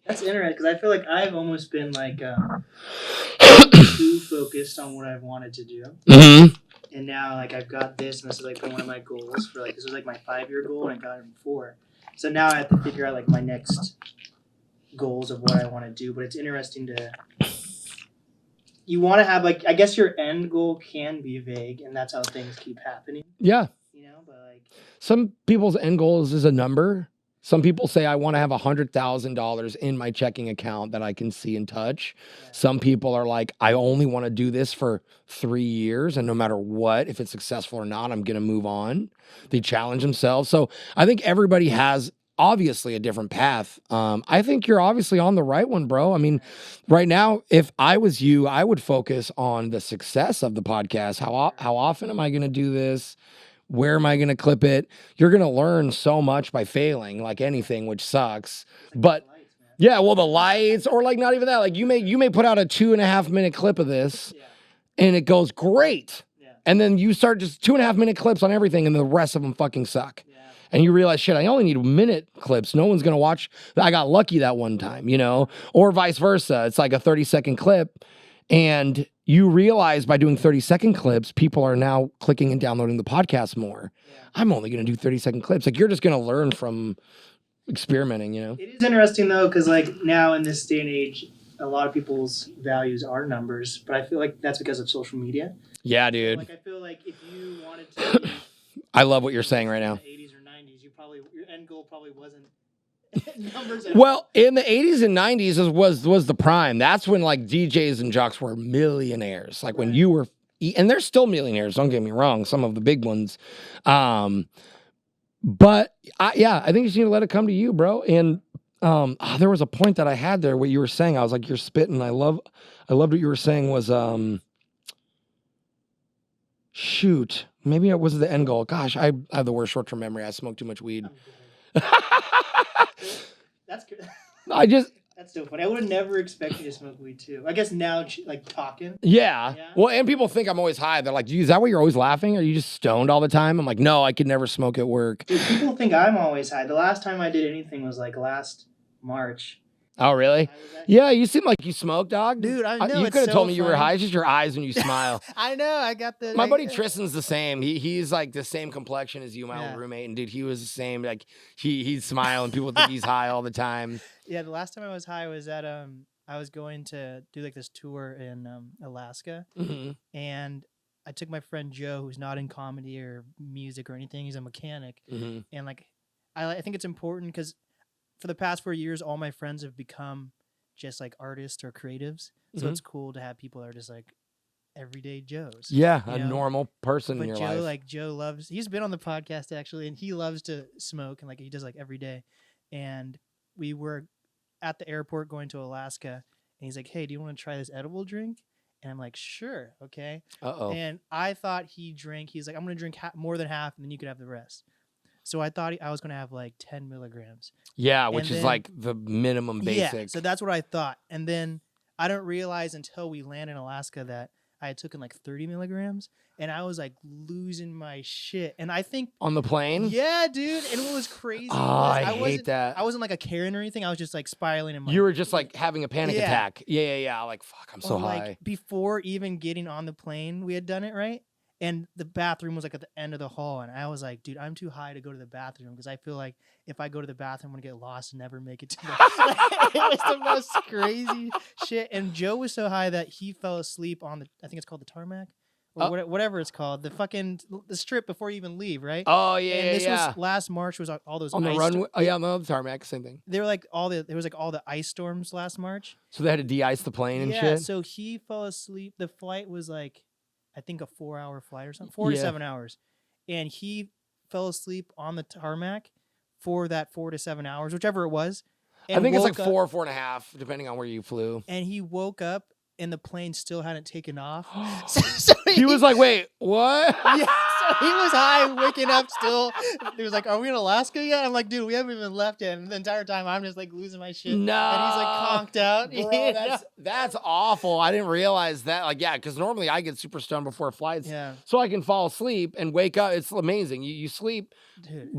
That's interesting, because I feel like I've almost been like too focused on what I've wanted to do. Mm-hmm. And now like I've got this, and this is like one of my goals for like, this was like my 5-year goal, and I got it before. So now I have to figure out like my next goals of what I want to do. But it's interesting you want to have like, I guess your end goal can be vague, and that's how things keep happening. Yeah. But like, some people's end goals is a number. Some people say I want to have $100,000 in my checking account that I can see and touch. Yeah. Some people are like, I only want to do this for 3 years, and no matter what, if it's successful or not, I'm going to move on. They challenge themselves. So I think everybody has obviously a different path. I think you're obviously on the right one, bro. I mean, right now, if I was you, I would focus on the success of the podcast. How often am I going to do this? Where am I going to clip it? You're going to learn so much by failing, like anything, which sucks. But yeah, well, the lights, or like not even that. Like you may put out a 2.5 minute clip of this, and it goes great. Yeah. And then you start just 2.5 minute clips on everything, and the rest of them fucking suck. Yeah. And you realize, shit, I only need minute clips. No one's going to watch. I got lucky that one time, or vice versa. It's like a 30-second clip. And you realize by doing 30-second clips, people are now clicking and downloading the podcast more. Yeah. I'm only going to do 30-second clips. Like, you're just going to learn from experimenting, It is interesting, though, because, like, now in this day and age, a lot of people's values are numbers. But I feel like that's because of social media. Yeah, dude. Like, I feel like if you wanted to... I love what you're saying right now. In the 80s or 90s, your end goal probably wasn't Numbers. Well, in the 80s and 90s was the prime. That's when like DJs and jocks were millionaires. Like when you were, and they're still millionaires. Don't get me wrong. Some of the big ones. But I think you just need to let it come to you, bro. And there was a point that I had there. What you were saying, I was like, you're spitting. I loved what you were saying was, shoot, maybe it was the end goal. Gosh, I have the worst short-term memory. I smoke too much weed. That's good. That's so funny. I would have never expected you to smoke weed too. I guess now, like talking. Yeah. Well, and people think I'm always high. They're like, "Is that why you're always laughing? Are you just stoned all the time?" I'm like, "No, I could never smoke at work." Dude, people think I'm always high. The last time I did anything was like last March. Oh, really? Yeah, you seem like you smoke, dog. Dude, I know. You could have told me you were high. It's just your eyes when you smile. I know. I got the. My buddy Tristan's the same. He's like the same complexion as you, my old roommate. And dude, he was the same. Like he's smiling. People think he's high all the time. Yeah, the last time I was high was at I was going to do like this tour in Alaska, and I took my friend Joe, who's not in comedy or music or anything. He's a mechanic, and like I think it's important because for the past 4 years, all my friends have become just like artists or creatives. So it's cool to have people that are just like everyday Joes. Yeah, a normal person in your life. Like Joe loves, he's been on the podcast actually, and he loves to smoke and like he does like every day. And we were at the airport going to Alaska, and he's like, "Hey, do you want to try this edible drink?" And I'm like, "Sure, okay." And I thought he drank. He's like, "I'm gonna drink more than half, and then you could have the rest." So I thought I was going to have like 10 milligrams. Yeah, which is like the minimum basic. Yeah, so that's what I thought. And then I didn't realize until we landed in Alaska that I had taken like 30 milligrams. And I was like losing my shit. And I think... On the plane? Yeah, dude. And it was crazy. Oh, I hate that. I wasn't like a Karen or anything. I was just like spiraling in my... You were just like having a panic attack. Yeah. Like, fuck, I'm so high. Like before even getting on the plane, we had done it, right? And the bathroom was like at the end of the hall. And I was like, dude, I'm too high to go to the bathroom because I feel like if I go to the bathroom, I'm going to get lost and never make it to the It was the most crazy shit. And Joe was so high that he fell asleep on I think it's called the tarmac or whatever it's called. The strip before you even leave, right? Oh, yeah, and this was last March was all those on the runway. Oh, yeah, on the tarmac, same thing. They were like there was like all the ice storms last March. So they had to de-ice the plane and shit? Yeah, so he fell asleep. The flight was like, I think a 4-hour flight or something, 4 to 7 hours. And he fell asleep on the tarmac for that 4 to 7 hours, whichever it was. I think it's like 4.5, depending on where you flew. And he woke up and the plane still hadn't taken off. so he was like, wait, what? Yeah, so he was high, waking up still. He was like, are we in Alaska yet? I'm like, dude, we haven't even left yet. And the entire time I'm just like losing my shit. No. And he's like conked out. Bro, that's awful. I didn't realize that. Like, yeah, because normally I get super stoned before flights. Yeah. So I can fall asleep and wake up. It's amazing. You sleep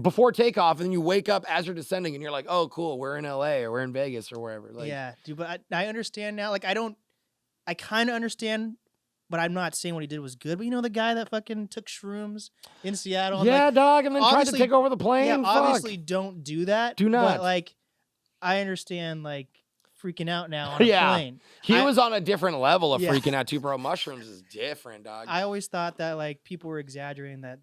before takeoff and then you wake up as you're descending and you're like, oh, cool, we're in LA or we're in Vegas or wherever. Like, yeah, dude, but I understand now. Like, I kind of understand, but I'm not saying what he did was good. But you know the guy that fucking took shrooms in Seattle? Yeah, like, dog, and then tried to take over the plane? Yeah, Fuck. obviously don't do that. Do not. But, like, I understand, like, freaking out now on a plane. He was on a different level of freaking out too, bro. Mushrooms is different, dog. I always thought that like people were exaggerating that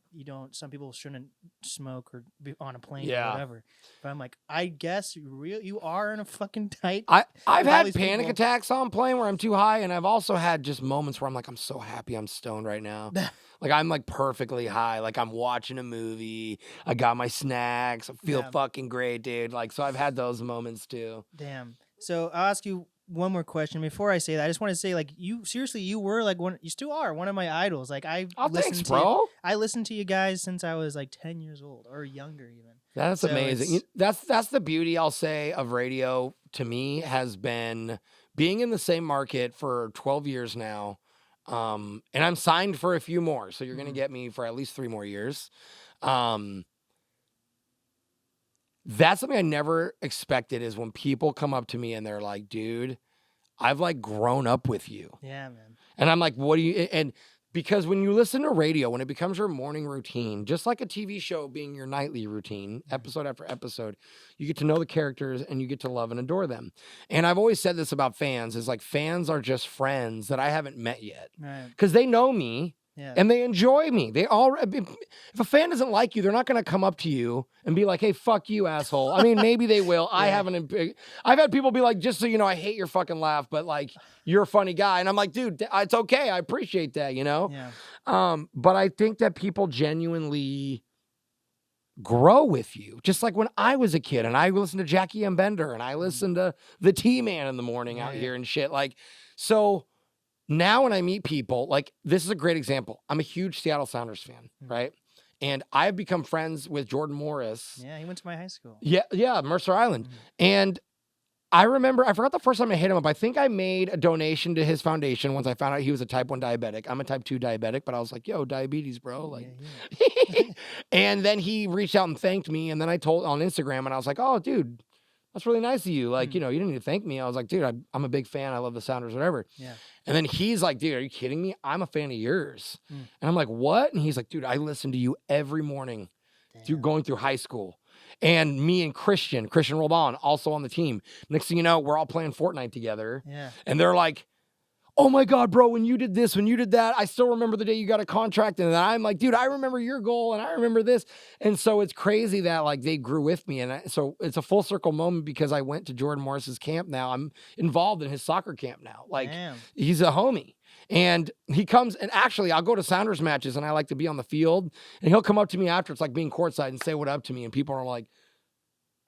some people shouldn't smoke or be on a plane or whatever. But I'm like, I guess you are in a fucking tight. I've had panic attacks on plane where I'm too high, and I've also had just moments where I'm like, I'm so happy I'm stoned right now. Like I'm like perfectly high. Like I'm watching a movie. I got my snacks. I feel fucking great, dude. Like so I've had those moments too. Damn. So I'll ask you one more question before I say that. I just want to say, like, you were like you still are one of my idols. Like I listened to bro. I listened to you guys since I was like 10 years old or younger even. That's amazing. That's the beauty, I'll say, of radio to me has been being in the same market for 12 years now. And I'm signed for a few more, so you're gonna get me for at least 3 more years. That's something I never expected is when people come up to me and they're like, dude, I've like grown up with you. Yeah, man. And I'm like, what do you, and because when you listen to radio, when it becomes your morning routine, just like a TV show being your nightly routine, episode after episode, you get to know the characters and you get to love and adore them. And I've always said this about fans is like fans are just friends that I haven't met yet. Right. Because they know me. and they enjoy me. If a fan doesn't like you, they're not going to come up to you and be like, hey, fuck you, asshole. I mean, maybe they will. I've had people be like, just so you know, I hate your fucking laugh, but like, you're a funny guy. And I'm like, dude, it's okay. I appreciate that, you know? Yeah. But I think that people genuinely grow with you. Just like when I was a kid and I listened to Jackie M. Bender and I listened to the T-Man in the morning out here and shit. Like, so now when I meet people, like, this is a great example. I'm a huge Seattle Sounders fan, right? And I've become friends with Jordan Morris. Yeah, he went to my high school. Yeah, Mercer Island. And I remember, I forgot the first time I hit him up. I think I made a donation to his foundation once I found out he was a type 1 diabetic. I'm a type 2 diabetic, but I was like, yo, diabetes, bro. Like, and then he reached out and thanked me. And then I told on Instagram and I was like, oh, dude, that's really nice of you. Like, you know, you didn't need to thank me. I was like, dude, I'm a big fan. I love the Sounders, whatever. Yeah. And then he's like, dude, are you kidding me? I'm a fan of yours. And I'm like, what? And he's like, dude, I listen to you every morning going through high school. And me and Christian rolled on, also on the team. Next thing you know, we're all playing Fortnite together. Yeah. And they're like, oh my God, bro, when you did this, when you did that, I still remember the day you got a contract. And then I'm like, dude, I remember your goal and I remember this. And so it's crazy that like they grew with me. And so it's a full circle moment because I went to Jordan Morris's camp now. I'm involved in his soccer camp now. Like, he's a homie. And he comes, and actually, I'll go to Sounders matches, and I like to be on the field, and he'll come up to me after, it's like being courtside, and say what up to me, and people are like,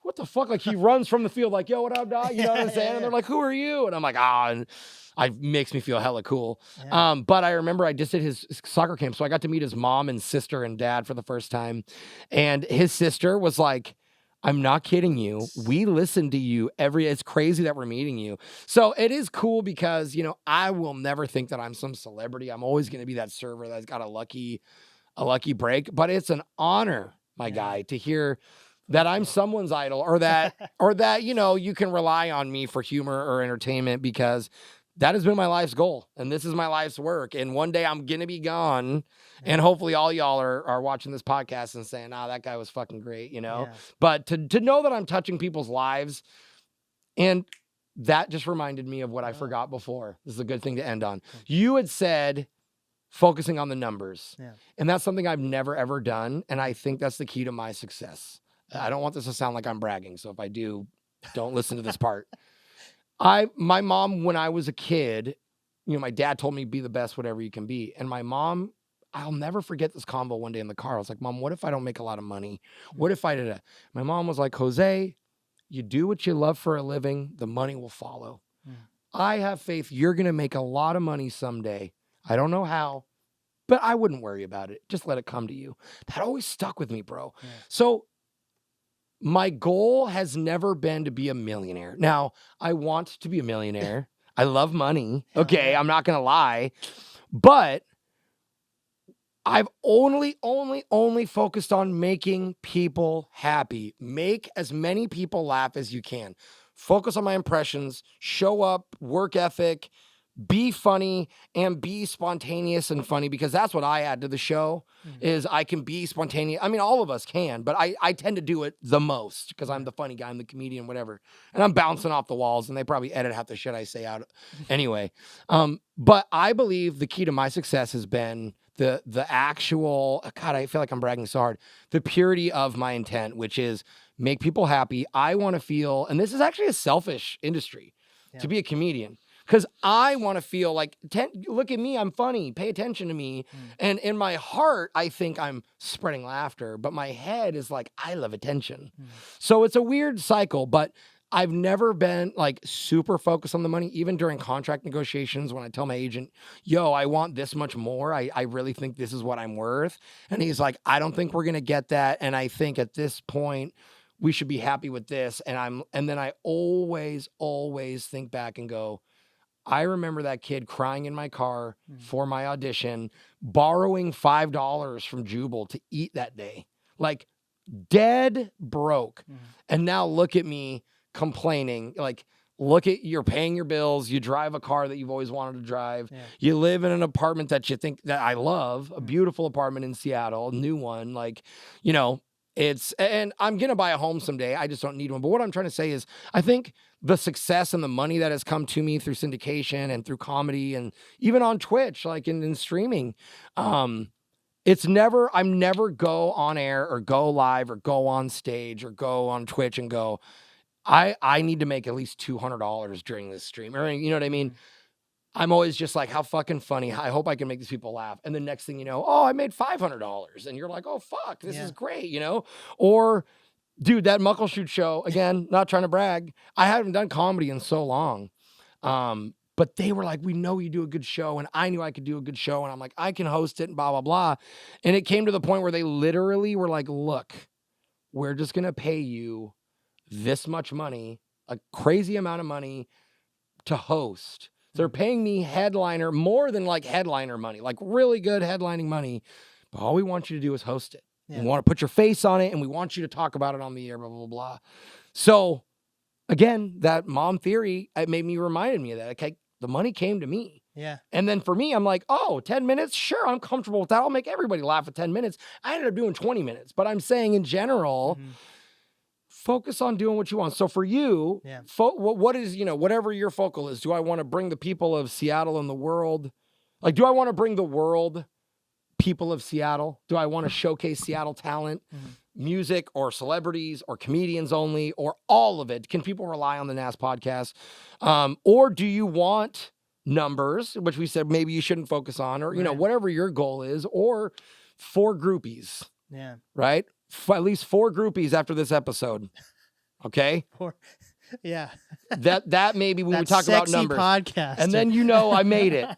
what the fuck? Like, he runs from the field like, yo, what up, dog? You know what I'm saying? And they're like, who are you? And I'm like, and it makes me feel hella cool. Yeah. But I remember I just did his soccer camp, so I got to meet his mom and sister and dad for the first time, and his sister was like, I'm not kidding you. We listen to you it's crazy that we're meeting you. So it is cool because, you know, I will never think that I'm some celebrity. I'm always going to be that server that's got a lucky break, but it's an honor, my guy, to hear that I'm someone's idol or that, you know, you can rely on me for humor or entertainment because that has been my life's goal. And this is my life's work. And one day I'm going to be gone. And hopefully all y'all are watching this podcast and saying, that guy was fucking great, you know? Yeah. But to know that I'm touching people's lives, and that just reminded me of what I forgot before. This is a good thing to end on. You had said focusing on the numbers. Yeah. And that's something I've never, ever done. And I think that's the key to my success. I don't want this to sound like I'm bragging. So if I do, don't listen to this part. My mom, when I was a kid, you know, my dad told me, be the best, whatever you can be. And my mom, I'll never forget this convo one day in the car. I was like, Mom, what if I don't make a lot of money? What if I did it? My mom was like, Jose, you do what you love for a living. The money will follow. I have faith you're going to make a lot of money someday. I don't know how, but I wouldn't worry about it. Just let it come to you. That always stuck with me, bro. Yeah. So my goal has never been to be a millionaire. Now, I want to be a millionaire. I love money. Okay, I'm not going to lie. But I've only focused on making people happy. Make as many people laugh as you can. Focus on my impressions, show up, work ethic, be funny, and be spontaneous and funny, because that's what I add to the show, is I can be spontaneous. I mean, all of us can, but I tend to do it the most because I'm the funny guy, I'm the comedian, whatever. And I'm bouncing off the walls, and they probably edit half the shit I say out anyway. But I believe the key to my success has been the actual, God, I feel like I'm bragging so hard, the purity of my intent, which is make people happy. I want to feel, and this is actually a selfish industry, to be a comedian. Because I want to feel like, look at me, I'm funny, pay attention to me. And in my heart, I think I'm spreading laughter, but my head is like, I love attention. So it's a weird cycle, but I've never been like super focused on the money, even during contract negotiations when I tell my agent, yo, I want this much more. I really think this is what I'm worth. And he's like, I don't think we're going to get that. And I think at this point, we should be happy with this. And then I always think back and go, I remember that kid crying in my car for my audition, borrowing $5 from Jubal to eat that day, like dead broke. And now look at me complaining, like, look at, you're paying your bills, you drive a car that you've always wanted to drive, you live in an apartment that you think that I love, a beautiful apartment in Seattle, new one, like, you know, and I'm going to buy a home someday. I just don't need one. But what I'm trying to say is, I think the success and the money that has come to me through syndication and through comedy and even on Twitch, like in streaming, I'm never go on air or go live or go on stage or go on Twitch and go, I need to make at least $200 during this stream. Or, you know what I mean? I'm always just like, how fucking funny. I hope I can make these people laugh. And the next thing you know, oh, I made $500. And you're like, oh, fuck, this is great, you know? Or, dude, that Muckleshoot show, again, not trying to brag, I haven't done comedy in so long. But they were like, we know you do a good show. And I knew I could do a good show. And I'm like, I can host it and blah, blah, blah. And it came to the point where they literally were like, look, we're just going to pay you this much money, a crazy amount of money to host. So they're paying me headliner, more than like headliner money, like really good headlining money. But all we want you to do is host it. Yeah. We want to put your face on it and we want you to talk about it on the air, blah, blah, blah. So again, that mom theory, it reminded me of that. Okay, the money came to me. Yeah. And then for me, I'm like, oh, 10 minutes? Sure, I'm comfortable with that. I'll make everybody laugh at 10 minutes. I ended up doing 20 minutes. But I'm saying in general, focus on doing what you want. So for you, what is, whatever your focal is, do I want to bring the people of Seattle and the world? Like, do I want to bring the world people of Seattle? Do I want to showcase Seattle talent, music or celebrities or comedians only, or all of it? Can people rely on the NAST podcast? Or do you want numbers, which we said maybe you shouldn't focus on, or, whatever your goal is, or 4 groupies? Yeah. Right? At least 4 groupies after this episode. Okay? 4. Yeah. That maybe when we talk about numbers. Podcast. And then I made it.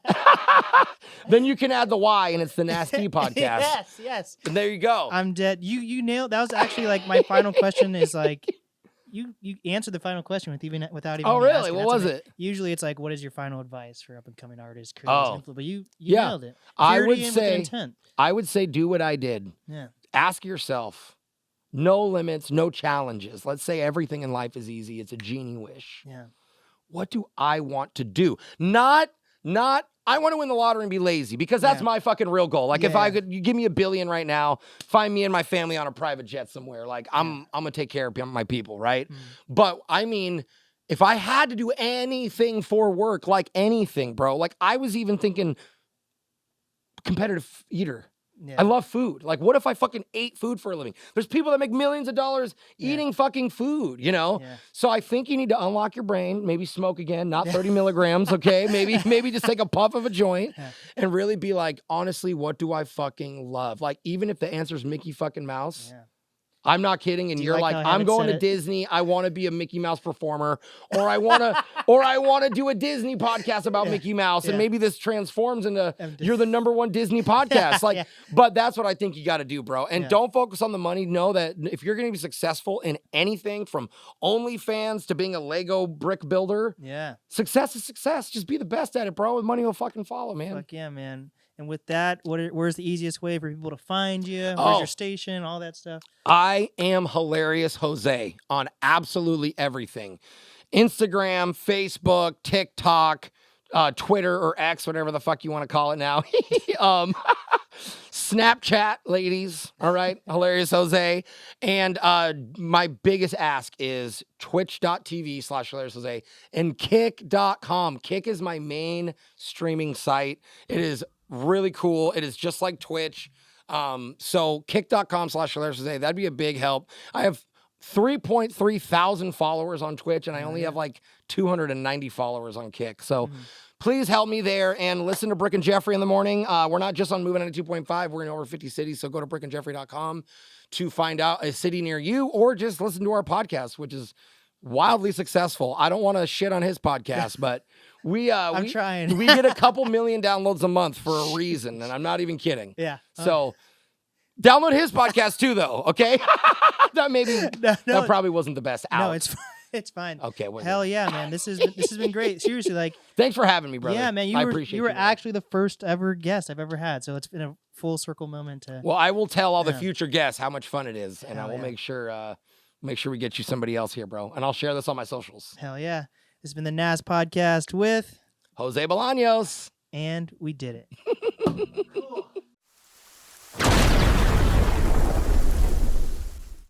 Then you can add the Y and it's the Nasty podcast. Yes. And there you go. I'm dead. You nailed. That was actually like my final question is like, you answered the final question without even. Oh, really? asking. What was it? Usually it's like, what is your final advice for up and coming artists? But you nailed it. I would say do what I did. Yeah. Ask yourself, no limits, no challenges. Let's say everything in life is easy. It's a genie wish. Yeah. What do I want to do? Not I want to win the lottery and be lazy, because that's my fucking real goal. Like if you give me $1 billion right now, find me and my family on a private jet somewhere. Like I'm going to take care of my people, right? But I mean, if I had to do anything for work, like anything, bro, like I was even thinking competitive eater. Yeah. I love food. Like, what if I fucking ate food for a living? There's people that make millions of dollars eating fucking food, Yeah. So I think you need to unlock your brain, maybe smoke again, not 30 milligrams, okay? Maybe just take a puff of a joint and really be like, honestly, what do I fucking love? Like, even if the answer is Mickey fucking Mouse. Yeah. I'm not kidding, and you're like I'm going to Disney. I want to be a Mickey Mouse performer, or I want to do a Disney podcast about Mickey Mouse, and maybe this transforms into you're the #1 Disney podcast. But that's what I think you got to do, bro. And don't focus on the money. Know that if you're going to be successful in anything, from OnlyFans to being a Lego brick builder, success is success. Just be the best at it, bro, and money will fucking follow, man. Fuck yeah, man. And with that, where's the easiest way for people to find you? Where's your station? All that stuff. I am Hilarious Jose on absolutely everything. Instagram, Facebook, TikTok, Twitter or X, whatever the fuck you want to call it now. Snapchat, ladies. All right. Hilarious Jose. And my biggest ask is twitch.tv/Hilarious Jose and kick.com. Kick is my main streaming site. It is really cool. It is just like Twitch. So kick.com/Hilarious Jose. That'd be a big help. I have 3.3 thousand followers on Twitch, and I only have like 290 followers on Kick. So please help me there and listen to Brooke and Jeffrey in the morning. We're not just on MOViN 92.5. We're in over 50 cities. So go to brookeandjeffrey.com to find out a city near you, or just listen to our podcast, which is wildly successful. I don't want to shit on his podcast, but I'm trying. We get a couple million downloads a month for a reason, and I'm not even kidding. Yeah. So download his podcast too, though. Okay. That probably wasn't the best out. No, it's fine. Okay. Hell yeah, man. This has been great. Seriously, like. Thanks for having me, brother. Yeah, man. You were actually the first ever guest I've ever had, so it's been a full circle moment. Well, I will tell all the future guests how much fun it is, and I will make sure we get you somebody else here, bro. And I'll share this on my socials. Hell yeah. This has been the NAST podcast with Jose Bolanos. And we did it. Cool.